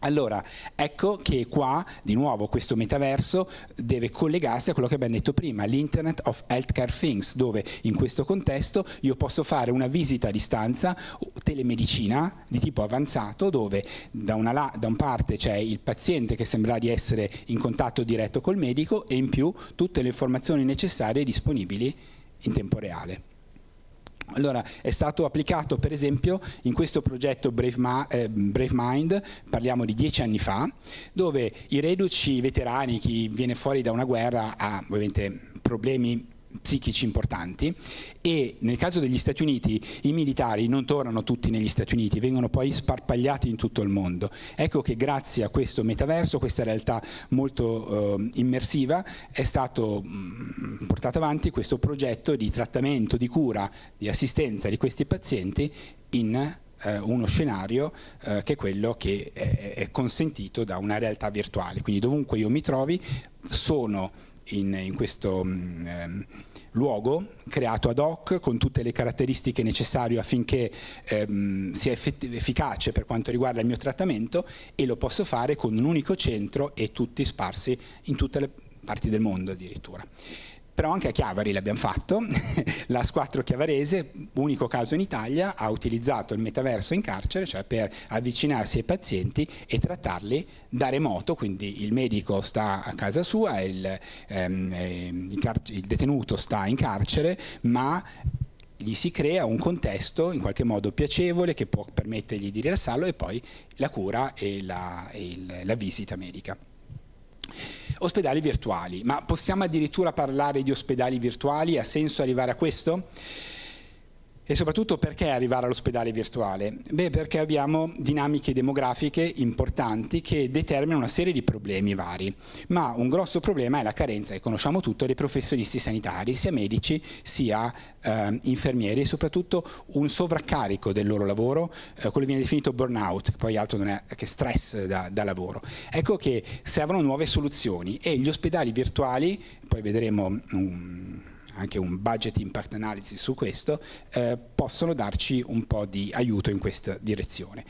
Allora, ecco che qua, di nuovo, questo metaverso deve collegarsi a quello che abbiamo detto prima, l'Internet of Healthcare Things, dove in questo contesto io posso fare una visita a distanza, telemedicina di tipo avanzato, dove da un parte c'è il paziente che sembra di essere in contatto diretto col medico, e in più tutte le informazioni necessarie disponibili in tempo reale. Allora, è stato applicato per esempio in questo progetto Brave Mind, parliamo di 10 anni fa, dove i reduci veterani, chi viene fuori da una guerra, ha ovviamente problemi psichici importanti, e nel caso degli Stati Uniti i militari non tornano tutti negli Stati Uniti, vengono poi sparpagliati in tutto il mondo. Ecco che grazie a questo metaverso, questa realtà molto immersiva, è stato portato avanti questo progetto di trattamento, di cura, di assistenza di questi pazienti in uno scenario che è quello che è consentito da una realtà virtuale. Quindi dovunque io mi trovi, sono in questo luogo creato ad hoc con tutte le caratteristiche necessarie affinché sia efficace per quanto riguarda il mio trattamento, e lo posso fare con un unico centro e tutti sparsi in tutte le parti del mondo addirittura. però anche a Chiavari l'abbiamo fatto. La S4 chiavarese, unico caso in Italia, ha utilizzato il metaverso in carcere, cioè per avvicinarsi ai pazienti e trattarli da remoto, quindi il medico sta a casa sua, il detenuto sta in carcere, ma gli si crea un contesto in qualche modo piacevole che può permettergli di rilassarlo, e poi la cura e la visita medica. Ospedali virtuali, ma possiamo addirittura parlare di ospedali virtuali? Ha senso arrivare a questo? E soprattutto perché arrivare all'ospedale virtuale? Beh, perché abbiamo dinamiche demografiche importanti che determinano una serie di problemi vari, ma un grosso problema è la carenza, che conosciamo tutto, dei professionisti sanitari, sia medici sia infermieri, e soprattutto un sovraccarico del loro lavoro, quello che viene definito burnout, che poi altro non è che stress da lavoro. Ecco che servono nuove soluzioni, e gli ospedali virtuali, poi vedremo anche un budget impact analysis su questo, possono darci un po' di aiuto in questa direzione.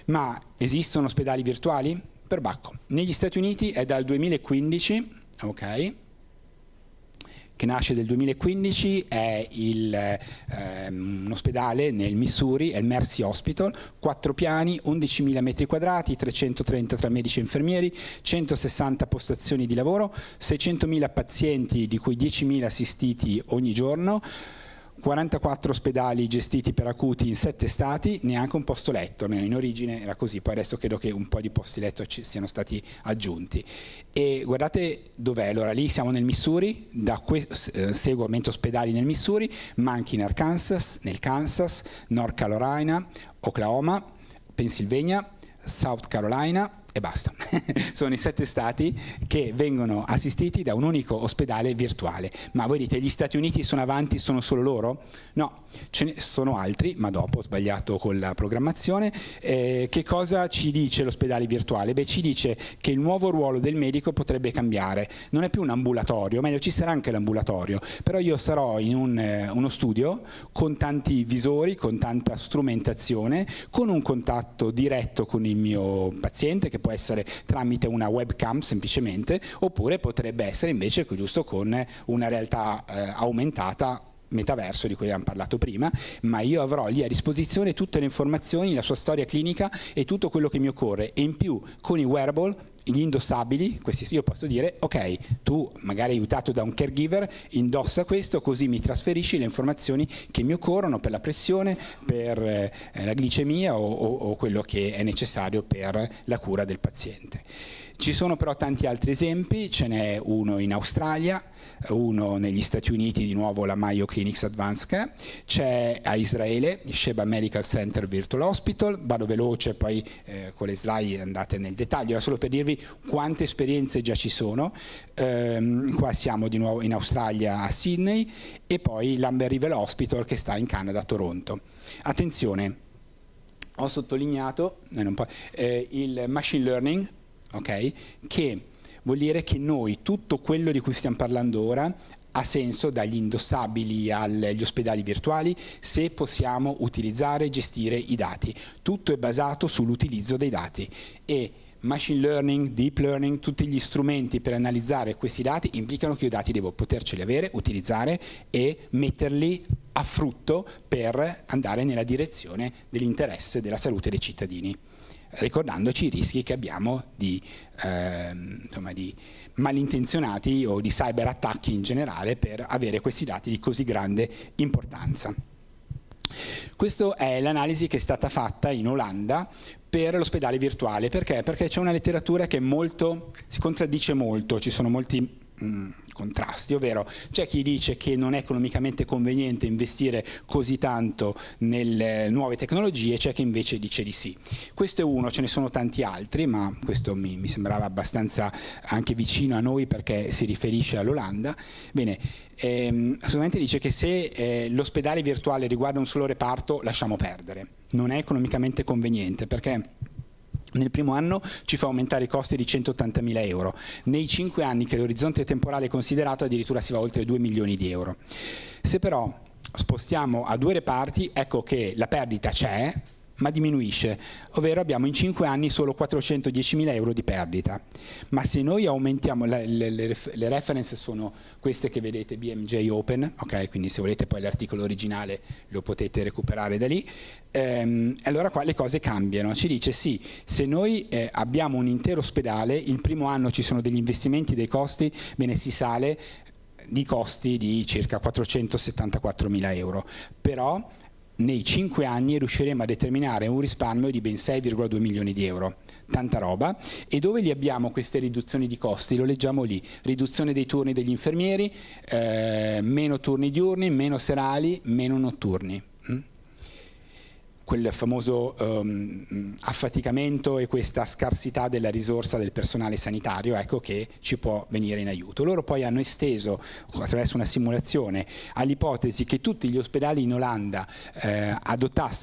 Ma esistono ospedali virtuali? Perbacco. Negli Stati Uniti è dal 2015, ok, che nasce del 2015, è un ospedale nel Missouri, è il Mercy Hospital, 4 piani, 11.000 metri quadrati, 330 tra medici e infermieri, 160 postazioni di lavoro, 600.000 pazienti, di cui 10.000 assistiti ogni giorno, 44 ospedali gestiti per acuti in 7 stati, neanche un posto letto, almeno in origine era così, poi adesso credo che un po' di posti letto ci siano stati aggiunti. E guardate dov'è, allora lì siamo nel Missouri, seguo mente ospedali nel Missouri, ma anche in Arkansas, nel Kansas, North Carolina, Oklahoma, Pennsylvania, South Carolina, e basta. Sono i 7 stati che vengono assistiti da un unico ospedale virtuale. Ma voi dite, gli Stati Uniti sono avanti, sono solo loro? No, ce ne sono altri, ma dopo ho sbagliato con la programmazione. Che cosa ci dice l'ospedale virtuale? Beh, ci dice che il nuovo ruolo del medico potrebbe cambiare. Non è più un ambulatorio, meglio, ci sarà anche l'ambulatorio, però io sarò in uno studio con tanti visori, con tanta strumentazione, con un contatto diretto con il mio paziente, che può essere tramite una webcam semplicemente, oppure potrebbe essere invece giusto con una realtà aumentata, metaverso, di cui abbiamo parlato prima, ma io avrò lì a disposizione tutte le informazioni, la sua storia clinica e tutto quello che mi occorre, e in più con i wearable, gli indossabili, questi io posso dire, ok, tu magari aiutato da un caregiver, indossa questo, così mi trasferisci le informazioni che mi occorrono per la pressione, per la glicemia o quello che è necessario per la cura del paziente. Ci sono però tanti altri esempi, ce n'è uno in Australia, uno negli Stati Uniti, di nuovo la Mayo Clinics Advanced Care, c'è a Israele il Sheba Medical Center Virtual Hospital. Vado veloce, poi con le slide andate nel dettaglio, era solo per dirvi quante esperienze già ci sono. Qua siamo di nuovo in Australia, a Sydney, e poi l'Amberville Hospital che sta in Canada, a Toronto. Attenzione, ho sottolineato il machine learning, ok, che vuol dire che noi, tutto quello di cui stiamo parlando ora, ha senso, dagli indossabili agli ospedali virtuali, se possiamo utilizzare e gestire i dati. Tutto è basato sull'utilizzo dei dati, e machine learning, deep learning, tutti gli strumenti per analizzare questi dati implicano che io i dati devo poterceli avere, utilizzare e metterli a frutto per andare nella direzione dell'interesse della salute dei cittadini, ricordandoci i rischi che abbiamo di malintenzionati o di cyber attacchi in generale per avere questi dati di così grande importanza. Questa è l'analisi che è stata fatta in Olanda per l'ospedale virtuale. Perché? Perché c'è una letteratura che si contraddice molto, ci sono molti contrasti, ovvero c'è chi dice che non è economicamente conveniente investire così tanto nelle nuove tecnologie, c'è chi invece dice di sì. Questo è uno, ce ne sono tanti altri, ma questo mi sembrava abbastanza anche vicino a noi perché si riferisce all'Olanda. Bene, assolutamente dice che se l'ospedale virtuale riguarda un solo reparto, lasciamo perdere, non è economicamente conveniente, perché nel primo anno ci fa aumentare i costi di 180.000 euro, nei 5 anni che l'orizzonte temporale è considerato addirittura si va oltre 2 milioni di euro. Se però spostiamo a 2 reparti, ecco che la perdita c'è, ma diminuisce, ovvero abbiamo in 5 anni solo 410.000 euro di perdita. Ma se noi aumentiamo, le reference sono queste che vedete, BMJ Open, ok? Quindi se volete poi l'articolo originale lo potete recuperare da lì. Allora qua le cose cambiano, ci dice sì, se noi abbiamo un intero ospedale, il primo anno ci sono degli investimenti, dei costi, bene, si sale di costi di circa 474.000 euro, però nei 5 anni riusciremo a determinare un risparmio di ben 6,2 milioni di euro, tanta roba. E dove li abbiamo queste riduzioni di costi? Lo leggiamo lì: riduzione dei turni degli infermieri, meno turni diurni, meno serali, meno notturni. Quel famoso affaticamento e questa scarsità della risorsa del personale sanitario, ecco, che ci può venire in aiuto. Loro poi hanno esteso, attraverso una simulazione, all'ipotesi che tutti gli ospedali in Olanda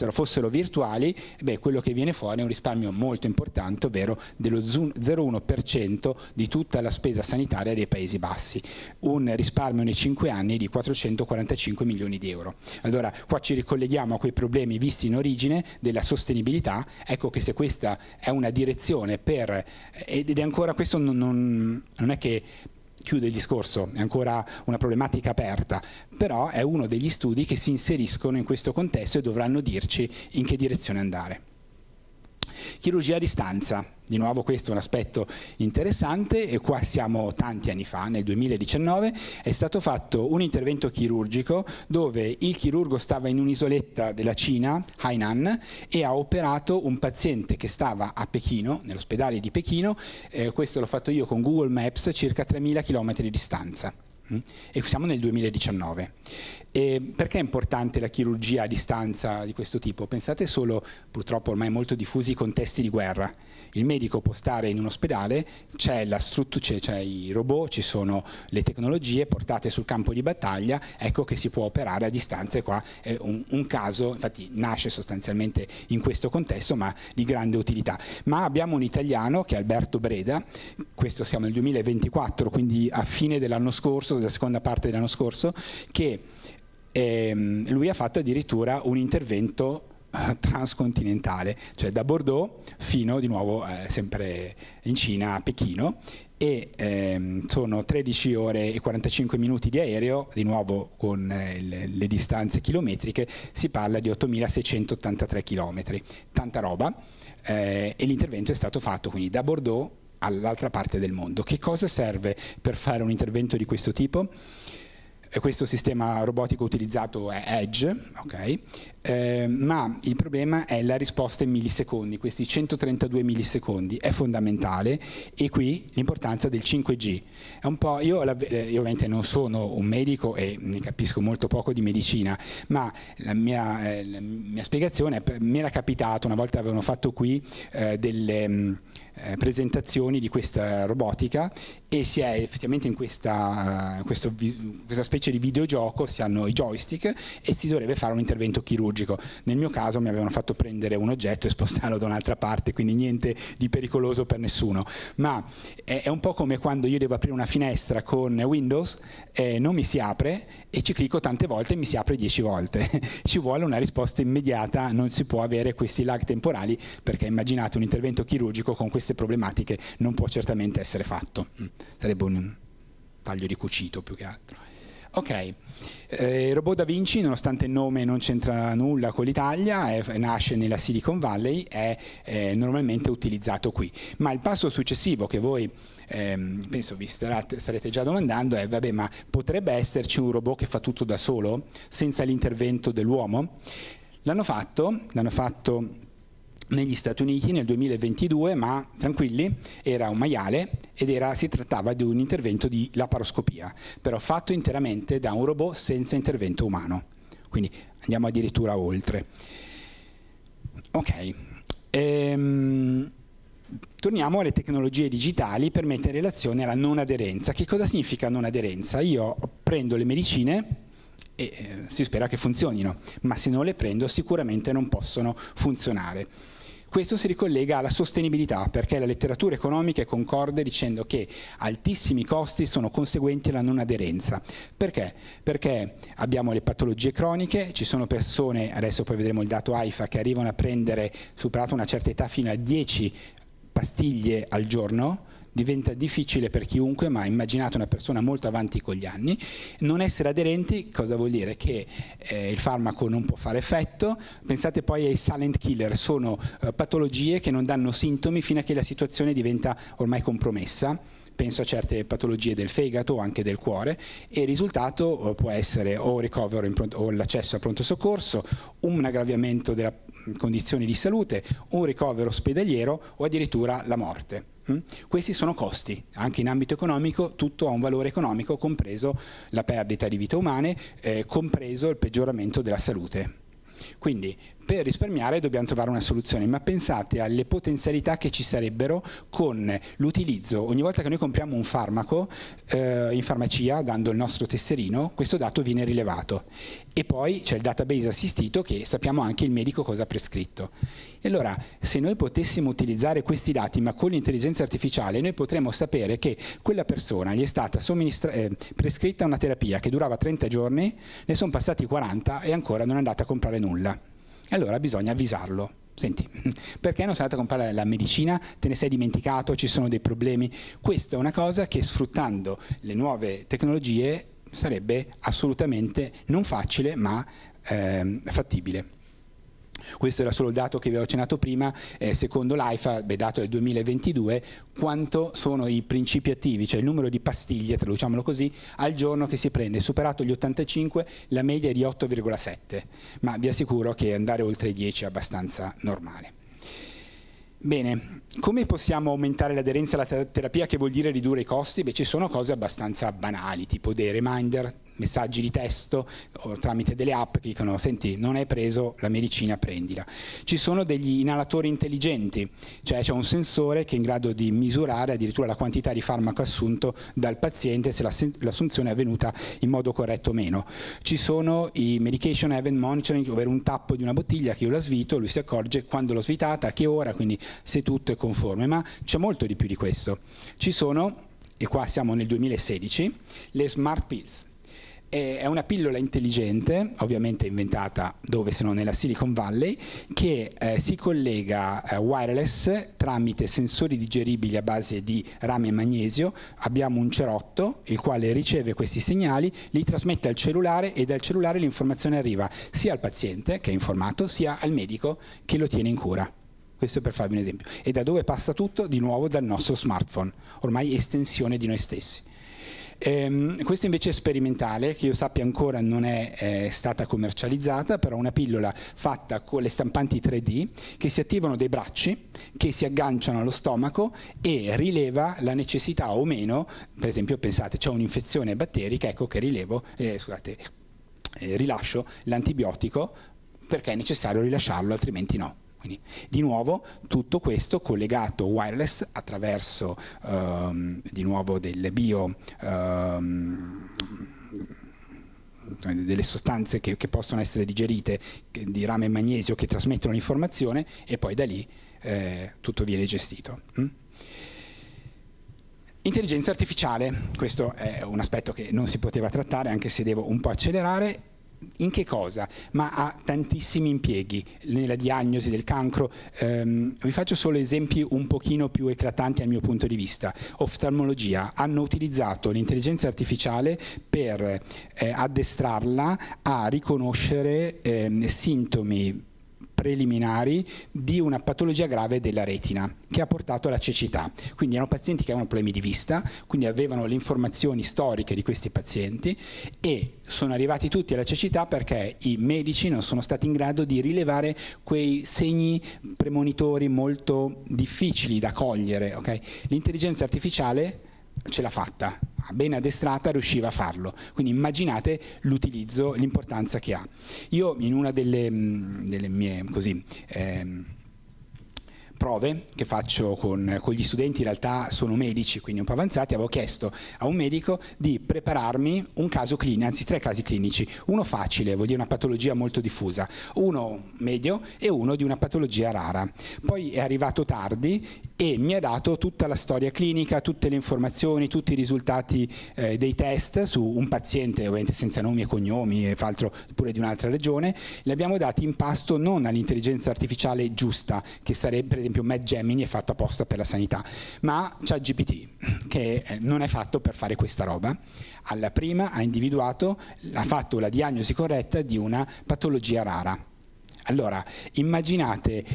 fossero virtuali, quello che viene fuori è un risparmio molto importante, ovvero dello 0,1% di tutta la spesa sanitaria dei Paesi Bassi, un risparmio nei 5 anni di 445 milioni di euro. Allora qua ci ricolleghiamo a quei problemi visti in origine della sostenibilità. Ecco che se questa è una direzione ed è ancora, questo non è che chiude il discorso, è ancora una problematica aperta, però è uno degli studi che si inseriscono in questo contesto e dovranno dirci in che direzione andare. Chirurgia a distanza, di nuovo questo è un aspetto interessante, e qua siamo tanti anni fa, nel 2019, è stato fatto un intervento chirurgico dove il chirurgo stava in un'isoletta della Cina, Hainan, e ha operato un paziente che stava a Pechino, nell'ospedale di Pechino, questo l'ho fatto io con Google Maps, circa 3.000 km di distanza. E siamo nel 2019. E perché è importante la chirurgia a distanza di questo tipo? Pensate solo, purtroppo ormai molto diffusi, i contesti di guerra. Il medico può stare in un ospedale, c'è i robot, ci sono le tecnologie portate sul campo di battaglia, ecco che si può operare a distanza, e qua è un caso, infatti nasce sostanzialmente in questo contesto, ma di grande utilità. Ma abbiamo un italiano che è Alberto Breda, questo siamo nel 2024, quindi a fine dell'anno scorso, della seconda parte dell'anno scorso, che lui ha fatto addirittura un intervento transcontinentale, cioè da Bordeaux fino di nuovo sempre in Cina, a Pechino, e sono 13 ore e 45 minuti di aereo, di nuovo con le distanze chilometriche si parla di 8.683 chilometri, tanta roba, e l'intervento è stato fatto quindi da Bordeaux all'altra parte del mondo. Che cosa serve per fare un intervento di questo tipo? Questo sistema robotico utilizzato è Edge, okay? Ma il problema è la risposta in millisecondi, questi 132 millisecondi è fondamentale, e qui l'importanza del 5G. È un po', io ovviamente non sono un medico e ne capisco molto poco di medicina, ma la mia spiegazione mi era capitato, una volta avevano fatto qui delle presentazioni di questa robotica, e si è effettivamente in questa specie di videogioco, si hanno i joystick e si dovrebbe fare un intervento chirurgico. Nel mio caso mi avevano fatto prendere un oggetto e spostarlo da un'altra parte, quindi niente di pericoloso per nessuno, ma è un po' come quando io devo aprire una finestra con Windows, non mi si apre e ci clicco tante volte e mi si apre 10 volte. Ci vuole una risposta immediata, non si può avere questi lag temporali, perché immaginate un intervento chirurgico con queste problematiche non può certamente essere fatto, sarebbe un taglio di cucito più che altro. Ok, Robot Da Vinci, nonostante il nome non c'entra nulla con l'Italia, nasce nella Silicon Valley, è normalmente utilizzato qui, ma il passo successivo che voi penso vi starete già domandando è: vabbè, ma potrebbe esserci un robot che fa tutto da solo senza l'intervento dell'uomo? L'hanno fatto negli Stati Uniti nel 2022, ma tranquilli, era un maiale ed si trattava di un intervento di laparoscopia, però fatto interamente da un robot senza intervento umano, quindi andiamo addirittura oltre. Ok, torniamo alle tecnologie digitali per mettere in relazione alla non aderenza. Che cosa significa non aderenza? Io prendo le medicine e si spera che funzionino, ma se non le prendo sicuramente non possono funzionare. Questo si ricollega alla sostenibilità, perché la letteratura economica è concorde dicendo che altissimi costi sono conseguenti alla non aderenza. Perché? Perché abbiamo le patologie croniche, ci sono persone, adesso poi vedremo il dato AIFA, che arrivano a prendere, superata una certa età, fino a 10 pastiglie al giorno. Diventa difficile per chiunque, ma immaginate una persona molto avanti con gli anni. Non essere aderenti cosa vuol dire? Che il farmaco non può fare effetto. Pensate poi ai silent killer, sono patologie che non danno sintomi fino a che la situazione diventa ormai compromessa. Penso a certe patologie del fegato o anche del cuore, e il risultato può essere o ricovero o l'accesso a pronto soccorso, un aggravamento della condizioni di salute, un ricovero ospedaliero o addirittura la morte. Questi sono costi, anche in ambito economico tutto ha un valore economico, compreso la perdita di vite umane, compreso il peggioramento della salute. Quindi per risparmiare dobbiamo trovare una soluzione, ma pensate alle potenzialità che ci sarebbero con l'utilizzo. Ogni volta che noi compriamo un farmaco in farmacia, dando il nostro tesserino, questo dato viene rilevato, e poi c'è il database assistito che sappiamo anche il medico cosa ha prescritto. E allora, se noi potessimo utilizzare questi dati, ma con l'intelligenza artificiale, noi potremmo sapere che quella persona gli è stata prescritta una terapia che durava 30 giorni, ne sono passati 40 e ancora non è andata a comprare nulla. E allora bisogna avvisarlo. Senti, perché non sei andata a comprare la medicina? Te ne sei dimenticato? Ci sono dei problemi? Questa è una cosa che, sfruttando le nuove tecnologie, sarebbe assolutamente non facile, ma fattibile. Questo era solo il dato che vi avevo accennato prima, secondo l'AIFA, dato del 2022, quanto sono i principi attivi, cioè il numero di pastiglie, traduciamolo così, al giorno che si prende. Superato gli 85, la media è di 8,7, ma vi assicuro che andare oltre i 10 è abbastanza normale. Bene, come possiamo aumentare l'aderenza alla terapia, che vuol dire ridurre i costi? Beh, ci sono cose abbastanza banali, tipo dei reminder, messaggi di testo o tramite delle app che dicono: senti, non hai preso la medicina, prendila. Ci sono degli inalatori intelligenti, cioè c'è un sensore che è in grado di misurare addirittura la quantità di farmaco assunto dal paziente, se l'assunzione è avvenuta in modo corretto o meno. Ci sono i medication event monitoring, ovvero un tappo di una bottiglia che io la svito, lui si accorge quando l'ho svitata, a che ora, quindi se tutto è conforme, ma c'è molto di più di questo. Ci sono, e qua siamo nel 2016, le smart pills. È una pillola intelligente, ovviamente inventata dove se non nella Silicon Valley, che si collega wireless tramite sensori digeribili a base di rame e magnesio. Abbiamo un cerotto il quale riceve questi segnali, li trasmette al cellulare, e dal cellulare l'informazione arriva sia al paziente che è informato, sia al medico che lo tiene in cura. Questo per farvi un esempio. E da dove passa tutto? Di nuovo dal nostro smartphone, ormai estensione di noi stessi. Questo invece è sperimentale, che io sappia ancora non è stata commercializzata, però una pillola fatta con le stampanti 3D che si attivano dei bracci che si agganciano allo stomaco e rileva la necessità o meno, per esempio pensate c'è un'infezione batterica, ecco che rilascio l'antibiotico perché è necessario rilasciarlo, altrimenti no. Quindi, di nuovo, tutto questo collegato wireless attraverso di nuovo delle delle sostanze che possono essere digerite di rame e magnesio, che trasmettono l'informazione, e poi da lì tutto viene gestito. Intelligenza artificiale, questo è un aspetto che non si poteva trattare, anche se devo un po' accelerare. In che cosa? Ma ha tantissimi impieghi nella diagnosi del cancro. Vi faccio solo esempi un pochino più eclatanti dal mio punto di vista. Oftalmologia, hanno utilizzato l'intelligenza artificiale per addestrarla a riconoscere sintomi preliminari di una patologia grave della retina che ha portato alla cecità. Quindi erano pazienti che avevano problemi di vista, quindi avevano le informazioni storiche di questi pazienti, e sono arrivati tutti alla cecità perché i medici non sono stati in grado di rilevare quei segni premonitori molto difficili da cogliere. Okay? L'intelligenza artificiale ce l'ha fatta, ben addestrata riusciva a farlo, quindi immaginate l'utilizzo, l'importanza che ha. Io in una delle mie prove che faccio con gli studenti, in realtà sono medici, quindi un po' avanzati. Avevo chiesto a un medico di prepararmi un caso clinico, anzi 3 casi clinici, uno facile, vuol dire una patologia molto diffusa, uno medio e uno di una patologia rara. Poi è arrivato tardi e mi ha dato tutta la storia clinica, tutte le informazioni, tutti i risultati dei test su un paziente, ovviamente senza nomi e cognomi, e fra l'altro pure di un'altra regione. Li abbiamo dati in pasto non all'intelligenza artificiale giusta, che sarebbe per esempio MedGemini, è fatto apposta per la sanità, ma ChatGPT, che non è fatto per fare questa roba. Alla prima ha individuato, ha fatto la diagnosi corretta di una patologia rara. Allora, immaginate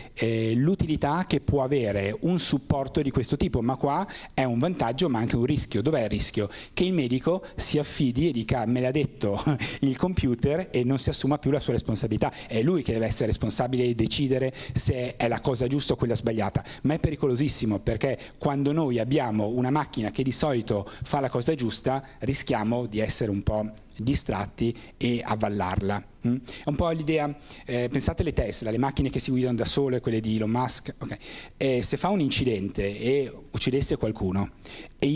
l'utilità che può avere un supporto di questo tipo, ma qua è un vantaggio ma anche un rischio. Dov'è il rischio? Che il medico si affidi e dica me l'ha detto il computer e non si assuma più la sua responsabilità. È lui che deve essere responsabile e decidere se è la cosa giusta o quella sbagliata, ma è pericolosissimo, perché quando noi abbiamo una macchina che di solito fa la cosa giusta rischiamo di essere un po' distratti e avvallarla. È un po' l'idea, pensate alle Tesla, le macchine che si guidano da sole, quelle di Elon Musk, okay. Se fa un incidente e uccidesse qualcuno, e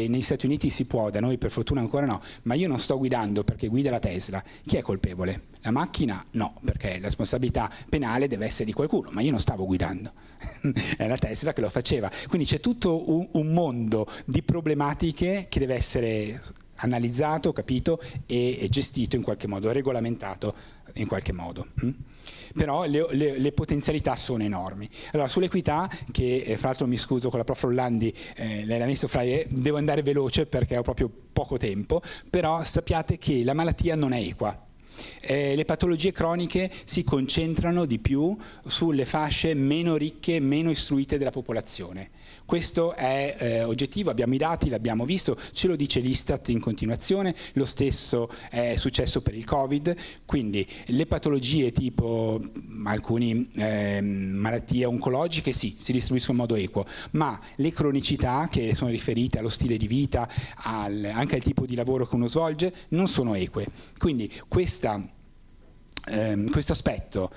negli Stati Uniti si può, da noi per fortuna ancora no, ma io non sto guidando perché guida la Tesla, chi è colpevole? La macchina? No, perché la responsabilità penale deve essere di qualcuno, ma io non stavo guidando, è la Tesla che lo faceva. Quindi c'è tutto un mondo di problematiche che deve essere analizzato, capito e gestito in qualche modo, regolamentato in qualche modo. Però le potenzialità sono enormi. Allora, sull'equità, che fra l'altro mi scuso con la prof Rollandi, lei l'ha messo fra devo andare veloce perché ho proprio poco tempo, però sappiate che la malattia non è equa. Le patologie croniche si concentrano di più sulle fasce meno ricche, meno istruite della popolazione. Questo è oggettivo, abbiamo i dati, l'abbiamo visto, ce lo dice l'Istat in continuazione, lo stesso è successo per il Covid, quindi le patologie tipo alcune malattie oncologiche sì, si distribuiscono in modo equo, ma le cronicità che sono riferite allo stile di vita, anche al tipo di lavoro che uno svolge, non sono eque. Quindi questo aspetto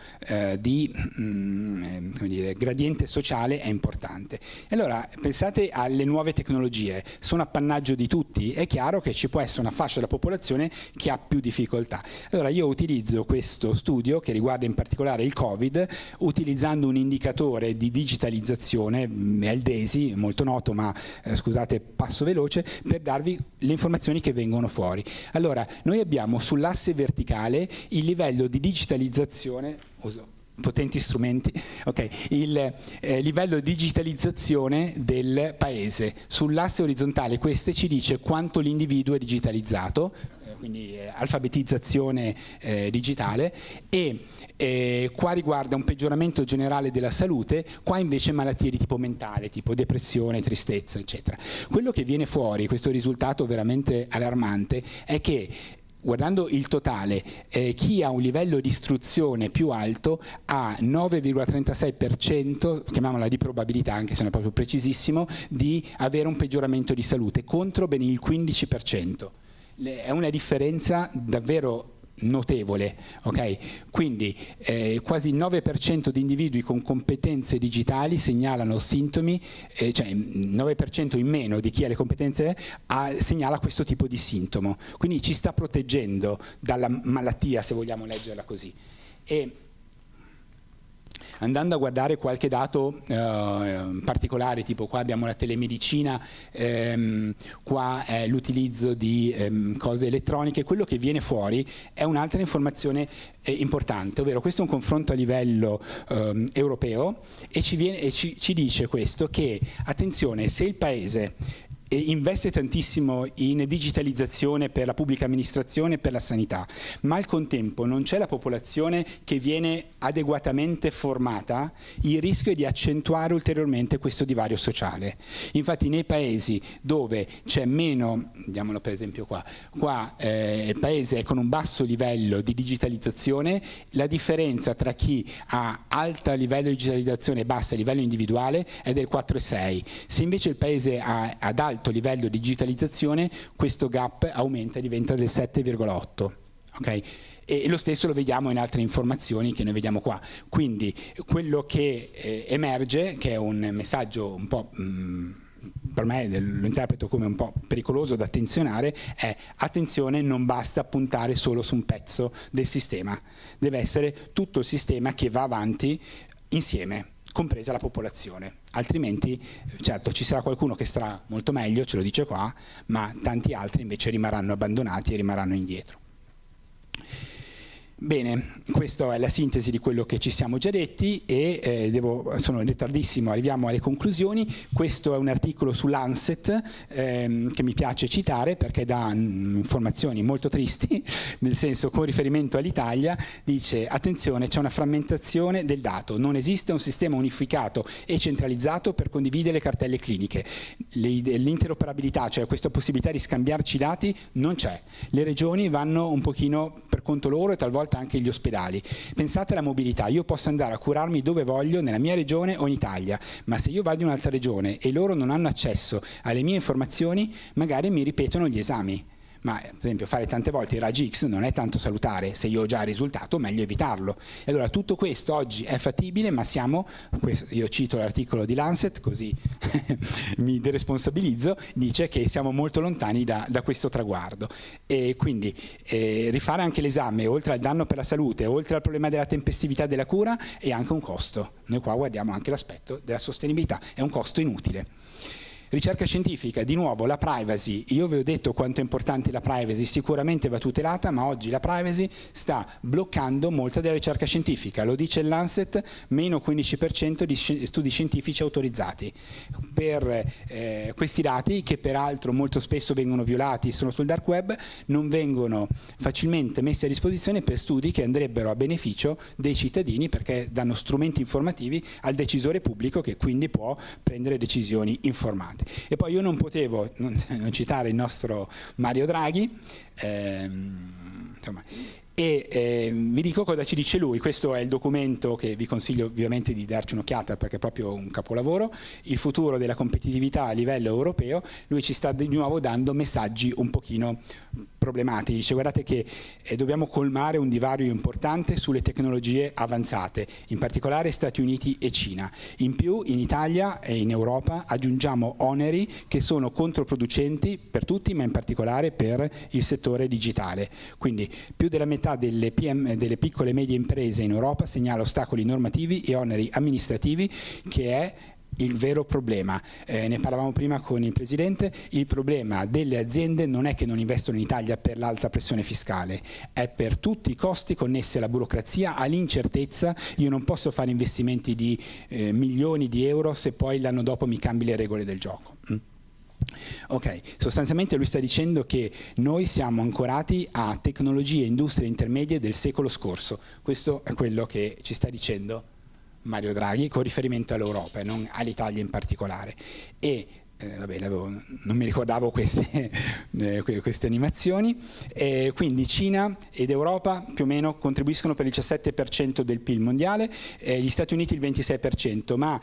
di come dire, gradiente sociale è importante. Allora pensate alle nuove tecnologie, sono appannaggio di tutti, è chiaro che ci può essere una fascia della popolazione che ha più difficoltà. Allora io utilizzo questo studio che riguarda in particolare il Covid, utilizzando un indicatore di digitalizzazione, è il DESI, molto noto, ma scusate passo veloce, per darvi le informazioni che vengono fuori. Allora noi abbiamo sull'asse verticale il livello di digitalizzazione, uso potenti strumenti, okay, il livello di digitalizzazione del paese. Sull'asse orizzontale questo ci dice quanto l'individuo è digitalizzato, quindi alfabetizzazione digitale, e qua riguarda un peggioramento generale della salute, qua invece malattie di tipo mentale, tipo depressione, tristezza, eccetera. Quello che viene fuori, questo risultato veramente allarmante, è che guardando il totale, chi ha un livello di istruzione più alto ha 9,36%, chiamiamola di probabilità, anche se non è proprio precisissimo, di avere un peggioramento di salute, contro ben il 15%. È una differenza davvero notevole, ok? Quindi quasi il 9% di individui con competenze digitali segnalano sintomi, cioè il 9% in meno di chi ha le competenze segnala questo tipo di sintomo, quindi ci sta proteggendo dalla malattia, se vogliamo leggerla così. E andando a guardare qualche dato particolare, tipo qua abbiamo la telemedicina, qua è l'utilizzo di cose elettroniche, quello che viene fuori è un'altra informazione importante, ovvero questo è un confronto a livello europeo e ci dice questo, che attenzione, se il paese investe tantissimo in digitalizzazione per la pubblica amministrazione e per la sanità, ma al contempo non c'è la popolazione che viene adeguatamente formata, il rischio è di accentuare ulteriormente questo divario sociale. Infatti nei paesi dove c'è meno, andiamolo per esempio qua il paese è con un basso livello di digitalizzazione, la differenza tra chi ha alto livello di digitalizzazione e basso livello individuale è del 4,6. Se invece il paese ha ad alto livello di digitalizzazione, questo gap aumenta e diventa del 7,8. Okay? E lo stesso lo vediamo in altre informazioni che noi vediamo qua. Quindi quello che emerge, che è un messaggio un po' per me lo interpreto come un po' pericoloso da attenzionare, è: attenzione, non basta puntare solo su un pezzo del sistema, deve essere tutto il sistema che va avanti insieme, compresa la popolazione, altrimenti certo ci sarà qualcuno che starà molto meglio, ce lo dice qua, ma tanti altri invece rimarranno abbandonati e rimarranno indietro. Bene, questa è la sintesi di quello che ci siamo già detti e sono in ritardissimo, arriviamo alle conclusioni. Questo è un articolo su Lancet che mi piace citare perché dà informazioni molto tristi, nel senso, con riferimento all'Italia, dice: attenzione, c'è una frammentazione del dato, non esiste un sistema unificato e centralizzato per condividere le cartelle cliniche, l'interoperabilità, cioè questa possibilità di scambiarci i dati, non c'è, le regioni vanno un pochino per conto loro e talvolta anche gli ospedali. Pensate alla mobilità: io posso andare a curarmi dove voglio, nella mia regione o in Italia, ma se io vado in un'altra regione e loro non hanno accesso alle mie informazioni, magari mi ripetono gli esami. Ma per esempio fare tante volte i raggi X non è tanto salutare, se io ho già il risultato meglio evitarlo. E allora tutto questo oggi è fattibile, ma io cito l'articolo di Lancet così mi deresponsabilizzo, dice che siamo molto lontani da questo traguardo. E quindi rifare anche l'esame, oltre al danno per la salute, oltre al problema della tempestività della cura, è anche un costo. Noi qua guardiamo anche l'aspetto della sostenibilità, è un costo inutile. Ricerca scientifica, di nuovo la privacy, io vi ho detto quanto è importante la privacy, sicuramente va tutelata, ma oggi la privacy sta bloccando molta della ricerca scientifica, lo dice il Lancet, meno 15% di studi scientifici autorizzati. Per questi dati, che peraltro molto spesso vengono violati, sono sul dark web, non vengono facilmente messi a disposizione per studi che andrebbero a beneficio dei cittadini, perché danno strumenti informativi al decisore pubblico, che quindi può prendere decisioni informate. E poi io non potevo non citare il nostro Mario Draghi, insomma, e vi dico cosa ci dice lui. Questo è il documento che vi consiglio ovviamente di darci un'occhiata perché è proprio un capolavoro, il futuro della competitività a livello europeo. Lui ci sta di nuovo dando messaggi un pochino problematici. Dice: guardate che dobbiamo colmare un divario importante sulle tecnologie avanzate, in particolare Stati Uniti e Cina. In più in Italia e in Europa aggiungiamo oneri che sono controproducenti per tutti, ma in particolare per il settore digitale. Quindi più della metà delle piccole e medie imprese in Europa segnala ostacoli normativi e oneri amministrativi, che è il vero problema. Ne parlavamo prima con il Presidente, il problema delle aziende non è che non investono in Italia per l'alta pressione fiscale, è per tutti i costi connessi alla burocrazia, all'incertezza. Io non posso fare investimenti di milioni di euro se poi l'anno dopo mi cambi le regole del gioco. Ok, sostanzialmente lui sta dicendo che noi siamo ancorati a tecnologie e industrie intermedie del secolo scorso. Questo è quello che ci sta dicendo Mario Draghi con riferimento all'Europa e non all'Italia in particolare. E vabbè, non mi ricordavo queste animazioni. Quindi Cina ed Europa più o meno contribuiscono per il 17% del PIL mondiale, gli Stati Uniti il 26%, ma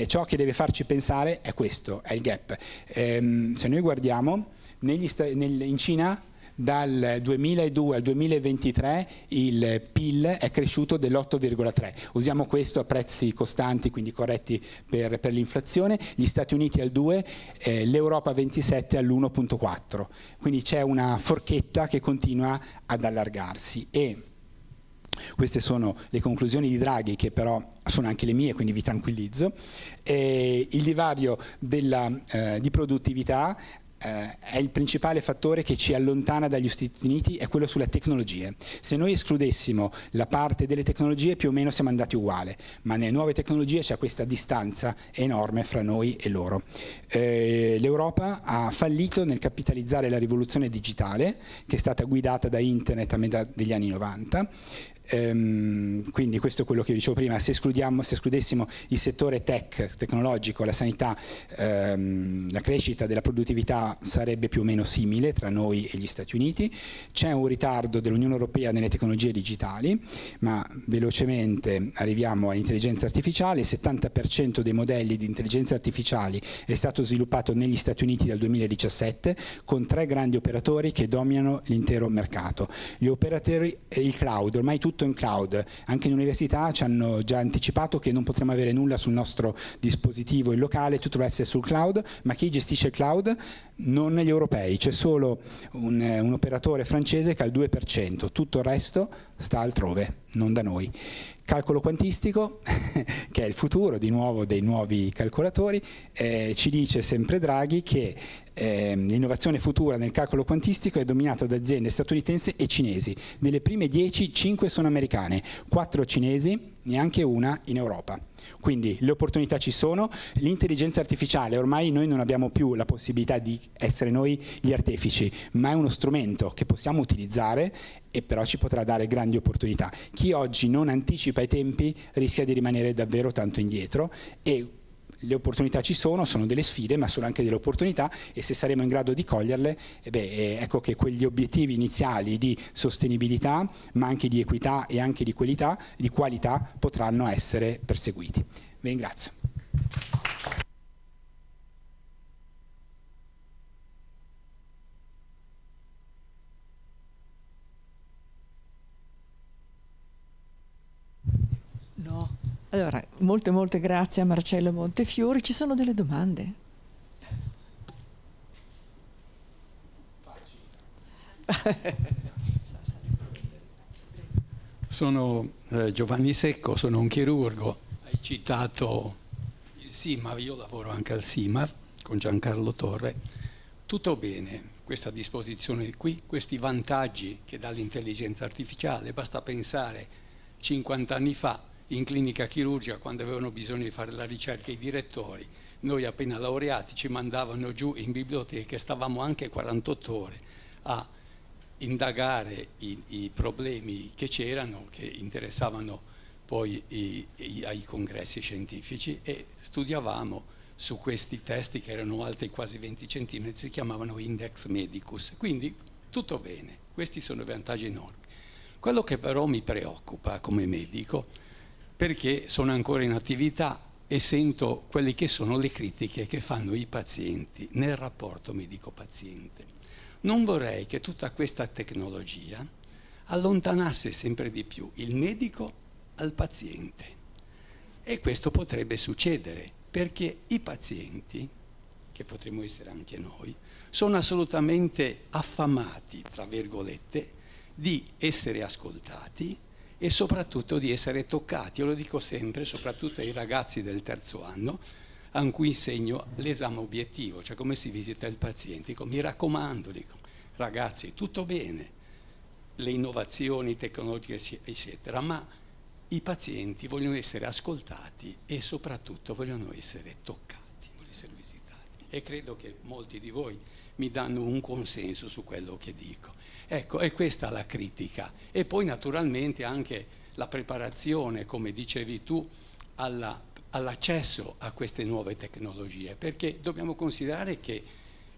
ciò che deve farci pensare è questo, è il gap. Se noi guardiamo in Cina, dal 2002 al 2023 il PIL è cresciuto dell'8,3%. Usiamo questo a prezzi costanti, quindi corretti per l'inflazione. Gli Stati Uniti al 2%, l'Europa 27% all'1,4%. Quindi c'è una forchetta che continua ad allargarsi. E queste sono le conclusioni di Draghi, che però sono anche le mie, quindi vi tranquillizzo. Il divario di produttività è il principale fattore che ci allontana dagli Stati Uniti, è quello sulle tecnologie. Se noi escludessimo la parte delle tecnologie, più o meno siamo andati uguale, ma nelle nuove tecnologie c'è questa distanza enorme fra noi e loro. L'Europa ha fallito nel capitalizzare la rivoluzione digitale, che è stata guidata da internet a metà degli anni 90. Quindi questo è quello che dicevo prima: se escludessimo il settore tecnologico, la sanità, la crescita della produttività Europa sarebbe più o meno simile tra noi e gli Stati Uniti. C'è un ritardo dell'Unione Europea nelle tecnologie digitali, ma velocemente arriviamo all'intelligenza artificiale. Il 70% dei modelli di intelligenza artificiali è stato sviluppato negli Stati Uniti dal 2017, con 3 grandi operatori che dominano l'intero mercato. Gli operatori e il cloud, ormai tutto in cloud. Anche in università ci hanno già anticipato che non potremo avere nulla sul nostro dispositivo in locale, tutto deve essere sul cloud, ma chi gestisce il cloud? Non gli europei, c'è solo un operatore francese che ha il 2%, tutto il resto sta altrove, non da noi. Calcolo quantistico, che è il futuro di nuovo dei nuovi calcolatori, ci dice sempre Draghi che l'innovazione futura nel calcolo quantistico è dominata da aziende statunitensi e cinesi. Nelle prime 10, 5 sono americane, 4 cinesi, neanche una in Europa. Quindi le opportunità ci sono, l'intelligenza artificiale ormai noi non abbiamo più la possibilità di essere noi gli artefici, ma è uno strumento che possiamo utilizzare e però ci potrà dare grandi opportunità. Chi oggi non anticipa i tempi rischia di rimanere davvero tanto indietro, e le opportunità ci sono delle sfide, ma sono anche delle opportunità, e se saremo in grado di coglierle, ecco che quegli obiettivi iniziali di sostenibilità, ma anche di equità e anche di qualità potranno essere perseguiti. Vi ringrazio. No. Allora, molte grazie a Marcello Montefiori. Ci sono delle domande? Sono Giovanni Secco, sono un chirurgo. Hai citato il SIMAV, io lavoro anche al SIMAV con Giancarlo Torre. Tutto bene, questa disposizione qui, questi vantaggi che dà l'intelligenza artificiale, basta pensare 50 anni fa in clinica chirurgica, quando avevano bisogno di fare la ricerca i direttori, noi appena laureati ci mandavano giù in biblioteca e stavamo anche 48 ore a indagare i problemi che c'erano, che interessavano poi ai congressi scientifici, e studiavamo su questi testi che erano alti quasi 20 centimetri, si chiamavano index medicus. Quindi tutto bene, questi sono vantaggi enormi. Quello che però mi preoccupa come medico, perché sono ancora in attività e sento quelle che sono le critiche che fanno i pazienti nel rapporto medico-paziente. Non vorrei che tutta questa tecnologia allontanasse sempre di più il medico al paziente, e questo potrebbe succedere perché i pazienti, che potremmo essere anche noi, sono assolutamente affamati, tra virgolette, di essere ascoltati e soprattutto di essere toccati. Io lo dico sempre, soprattutto ai ragazzi del terzo anno, a cui insegno l'esame obiettivo, cioè come si visita il paziente. Dico, mi raccomando, dico, ragazzi, tutto bene, le innovazioni tecnologiche eccetera, ma i pazienti vogliono essere ascoltati e soprattutto vogliono essere toccati, vogliono essere visitati. E credo che molti di voi mi danno un consenso su quello che dico. Ecco, è questa la critica. E poi naturalmente anche la preparazione, come dicevi tu, all'accesso a queste nuove tecnologie, perché dobbiamo considerare che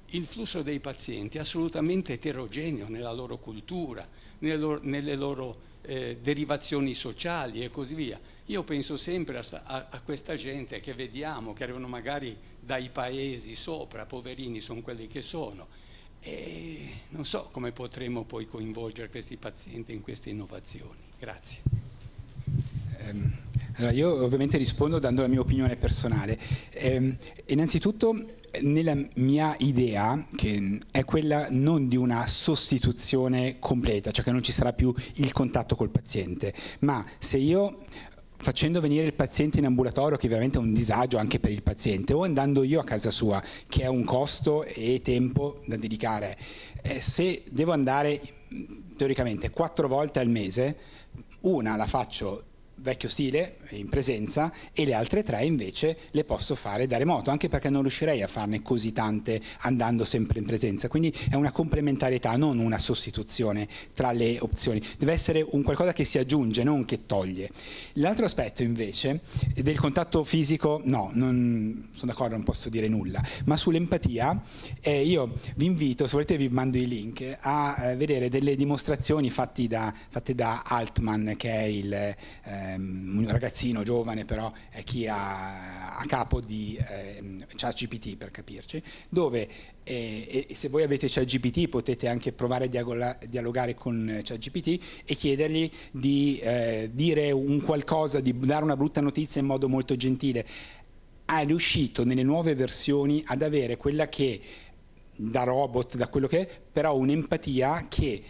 il flusso dei pazienti è assolutamente eterogeneo nella loro cultura, nelle loro derivazioni sociali e così via. Io penso sempre a questa gente che vediamo, che arrivano magari dai paesi sopra, poverini sono quelli che sono, e non so come potremo poi coinvolgere questi pazienti in queste innovazioni. Grazie. Allora, io ovviamente rispondo dando la mia opinione personale. Innanzitutto, nella mia idea, che è quella non di una sostituzione completa, cioè che non ci sarà più il contatto col paziente, ma se io, facendo venire il paziente in ambulatorio, che veramente è un disagio anche per il paziente, o andando io a casa sua, che è un costo e tempo da dedicare, se devo andare teoricamente 4 volte al mese, una la faccio vecchio stile, in presenza, e le altre 3 invece le posso fare da remoto, anche perché non riuscirei a farne così tante andando sempre in presenza. Quindi è una complementarietà, non una sostituzione tra le opzioni. Deve essere un qualcosa che si aggiunge, non che toglie. L'altro aspetto invece del contatto fisico, no, non sono d'accordo, non posso dire nulla, ma sull'empatia io vi invito, se volete vi mando i link, a vedere delle dimostrazioni fatte da Altman, che è un ragazzino giovane, però è chi ha a capo di ChatGPT, per capirci, dove se voi avete ChatGPT potete anche provare a dialogare con ChatGPT e chiedergli di dire un qualcosa, di dare una brutta notizia in modo molto gentile. È riuscito nelle nuove versioni ad avere quella che, da robot, da quello che è, però un'empatia che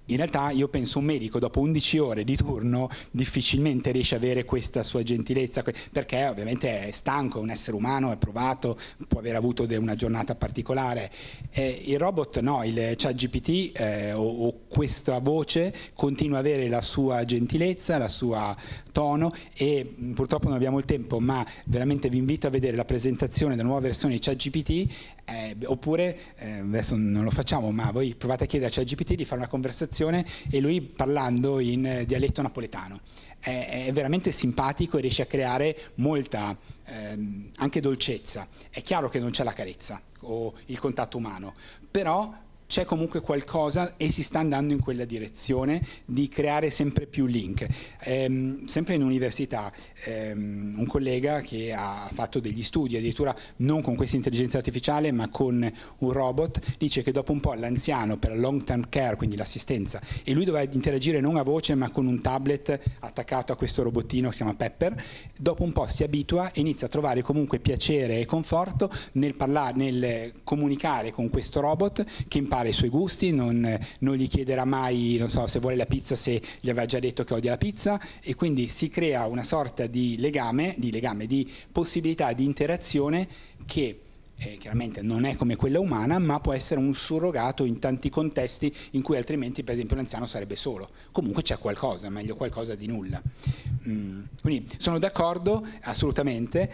in realtà io penso un medico dopo 11 ore di turno difficilmente riesce a avere questa sua gentilezza, perché ovviamente è stanco, è un essere umano, è provato, può aver avuto una giornata particolare. Il robot no, il ChatGPT o questa voce continua a avere la sua gentilezza, la sua tono, e purtroppo non abbiamo il tempo, ma veramente vi invito a vedere la presentazione della nuova versione di ChatGPT, oppure adesso non lo facciamo, ma voi provate a chiedere a ChatGPT di fare una conversazione e lui parlando in dialetto napoletano. È veramente simpatico e riesce a creare molta anche dolcezza. È chiaro che non c'è la carezza o il contatto umano, però c'è comunque qualcosa e si sta andando in quella direzione di creare sempre più link. Sempre in università un collega che ha fatto degli studi, addirittura non con questa intelligenza artificiale ma con un robot, dice che dopo un po' l'anziano per long term care, quindi l'assistenza, e lui doveva interagire non a voce ma con un tablet attaccato a questo robottino che si chiama Pepper, dopo un po' si abitua e inizia a trovare comunque piacere e conforto nel parlare, nel comunicare con questo robot, che impara i suoi gusti, non gli chiederà mai, non so, se vuole la pizza, se gli aveva già detto che odia la pizza, e quindi si crea una sorta di legame, di possibilità di interazione che chiaramente non è come quella umana, ma può essere un surrogato in tanti contesti in cui altrimenti, per esempio, l'anziano sarebbe solo. Comunque c'è qualcosa, meglio qualcosa di nulla. Quindi sono d'accordo assolutamente,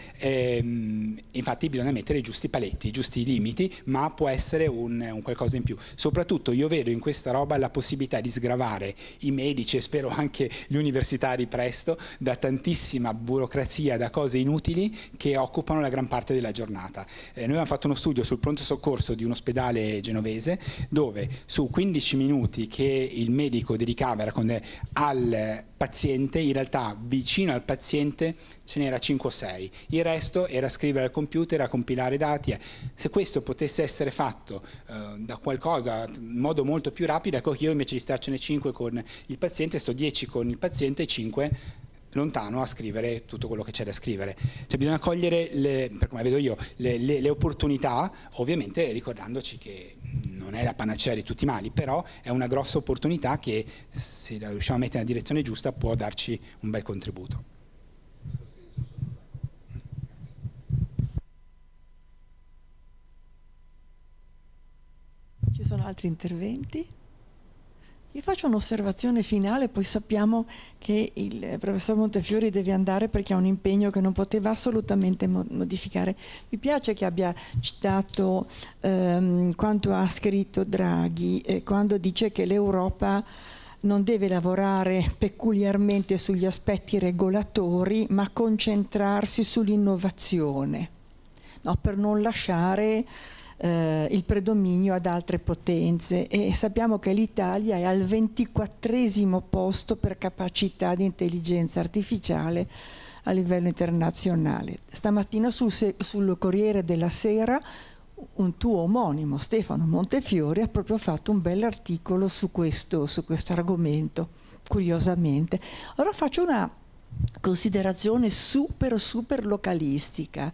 infatti bisogna mettere i giusti paletti, i giusti limiti, ma può essere un qualcosa in più. Soprattutto io vedo in questa roba la possibilità di sgravare i medici, e spero anche gli universitari presto, da tantissima burocrazia, da cose inutili che occupano la gran parte della giornata. Noi abbiamo fatto uno studio sul pronto soccorso di un ospedale genovese, dove su 15 minuti che il medico di ricovera al paziente, in realtà vicino al paziente ce n'era 5 o 6, il resto era scrivere al computer, a compilare dati. Se questo potesse essere fatto da qualcosa in modo molto più rapido, ecco che io invece di starcene 5 con il paziente sto 10 con il paziente e 5 lontano a scrivere tutto quello che c'è da scrivere. Cioè bisogna cogliere, per come vedo io, le opportunità, ovviamente ricordandoci che non è la panacea di tutti i mali, però è una grossa opportunità che, se la riusciamo a mettere nella direzione giusta, può darci un bel contributo. Ci sono altri interventi? Io faccio un'osservazione finale, poi sappiamo che il professor Montefiori deve andare perché ha un impegno che non poteva assolutamente modificare. Mi piace che abbia citato quanto ha scritto Draghi, quando dice che l'Europa non deve lavorare peculiarmente sugli aspetti regolatori, ma concentrarsi sull'innovazione, no? Per non lasciare il predominio ad altre potenze, e sappiamo che l'Italia è al 24° posto per capacità di intelligenza artificiale a livello internazionale. Stamattina sul Corriere della Sera un tuo omonimo, Stefano Montefiori, ha proprio fatto un bell'articolo su questo argomento, curiosamente. Ora faccio una considerazione super localistica.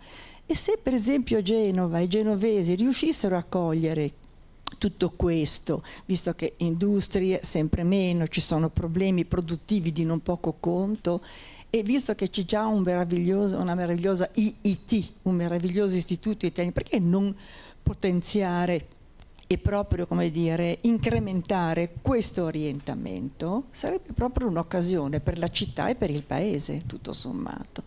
E se per esempio Genova e i genovesi riuscissero a cogliere tutto questo, visto che industrie sempre meno, ci sono problemi produttivi di non poco conto, e visto che c'è già una meravigliosa IIT, un meraviglioso istituto italiano, perché non potenziare e proprio, come dire, incrementare questo orientamento sarebbe proprio un'occasione per la città e per il paese, tutto sommato.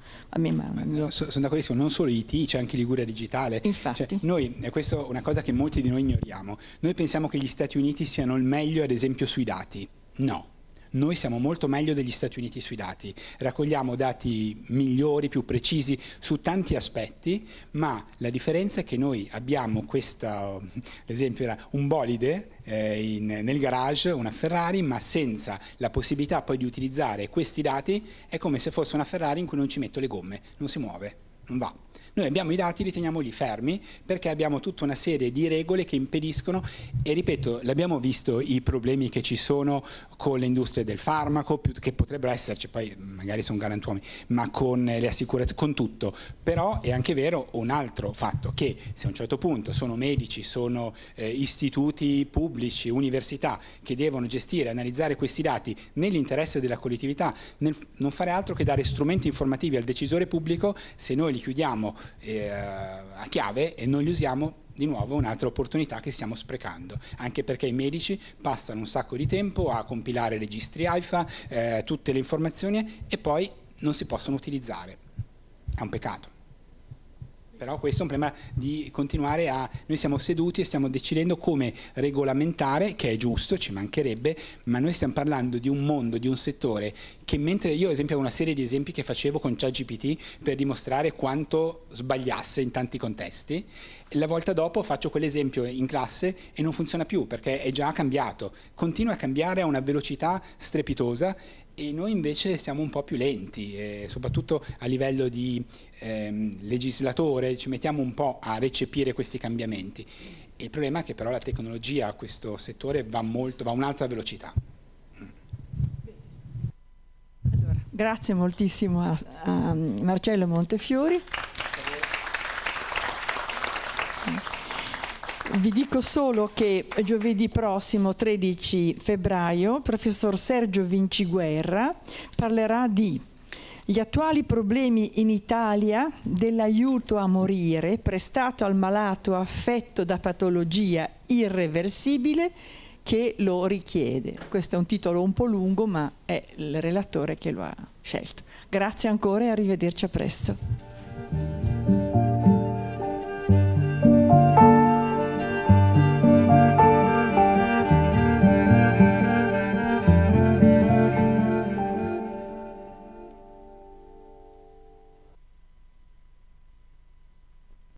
Sono d'accordissimo, non solo IT, c'è anche Liguria Digitale. Infatti. Cioè, noi, e questa è una cosa che molti di noi ignoriamo, noi pensiamo che gli Stati Uniti siano il meglio, ad esempio, sui dati. No. Noi siamo molto meglio degli Stati Uniti sui dati, raccogliamo dati migliori, più precisi su tanti aspetti, ma la differenza è che noi abbiamo questa, l'esempio era un bolide nel garage, una Ferrari, ma senza la possibilità poi di utilizzare questi dati. È come se fosse una Ferrari in cui non ci metto le gomme, non si muove, non va. Noi abbiamo i dati, li teniamoli fermi perché abbiamo tutta una serie di regole che impediscono, e ripeto, l'abbiamo visto i problemi che ci sono con le industrie del farmaco, che potrebbero esserci, poi magari sono galantuomini, ma con le assicurazioni, con tutto. Però è anche vero un altro fatto, che se a un certo punto sono medici, sono istituti pubblici, università che devono gestire e analizzare questi dati nell'interesse della collettività, non fare altro che dare strumenti informativi al decisore pubblico, se noi li chiudiamo a chiave e non li usiamo, di nuovo un'altra opportunità che stiamo sprecando, anche perché i medici passano un sacco di tempo a compilare registri AIFA, tutte le informazioni, e poi non si possono utilizzare. È un peccato. Però questo è un problema di continuare a... Noi siamo seduti e stiamo decidendo come regolamentare, che è giusto, ci mancherebbe, ma noi stiamo parlando di un mondo, di un settore che, mentre io ad esempio ho una serie di esempi che facevo con ChatGPT per dimostrare quanto sbagliasse in tanti contesti, la volta dopo faccio quell'esempio in classe e non funziona più perché è già cambiato, continua a cambiare a una velocità strepitosa, e noi invece siamo un po' più lenti, soprattutto a livello di legislatore ci mettiamo un po' a recepire questi cambiamenti. E il problema è che però la tecnologia a questo settore va a un'altra velocità. Allora, grazie moltissimo a Marcello Montefiori. Vi dico solo che giovedì prossimo, 13 febbraio, il professor Sergio Vinciguerra parlerà di gli attuali problemi in Italia dell'aiuto a morire prestato al malato affetto da patologia irreversibile che lo richiede. Questo è un titolo un po' lungo, ma è il relatore che lo ha scelto. Grazie ancora e arrivederci a presto.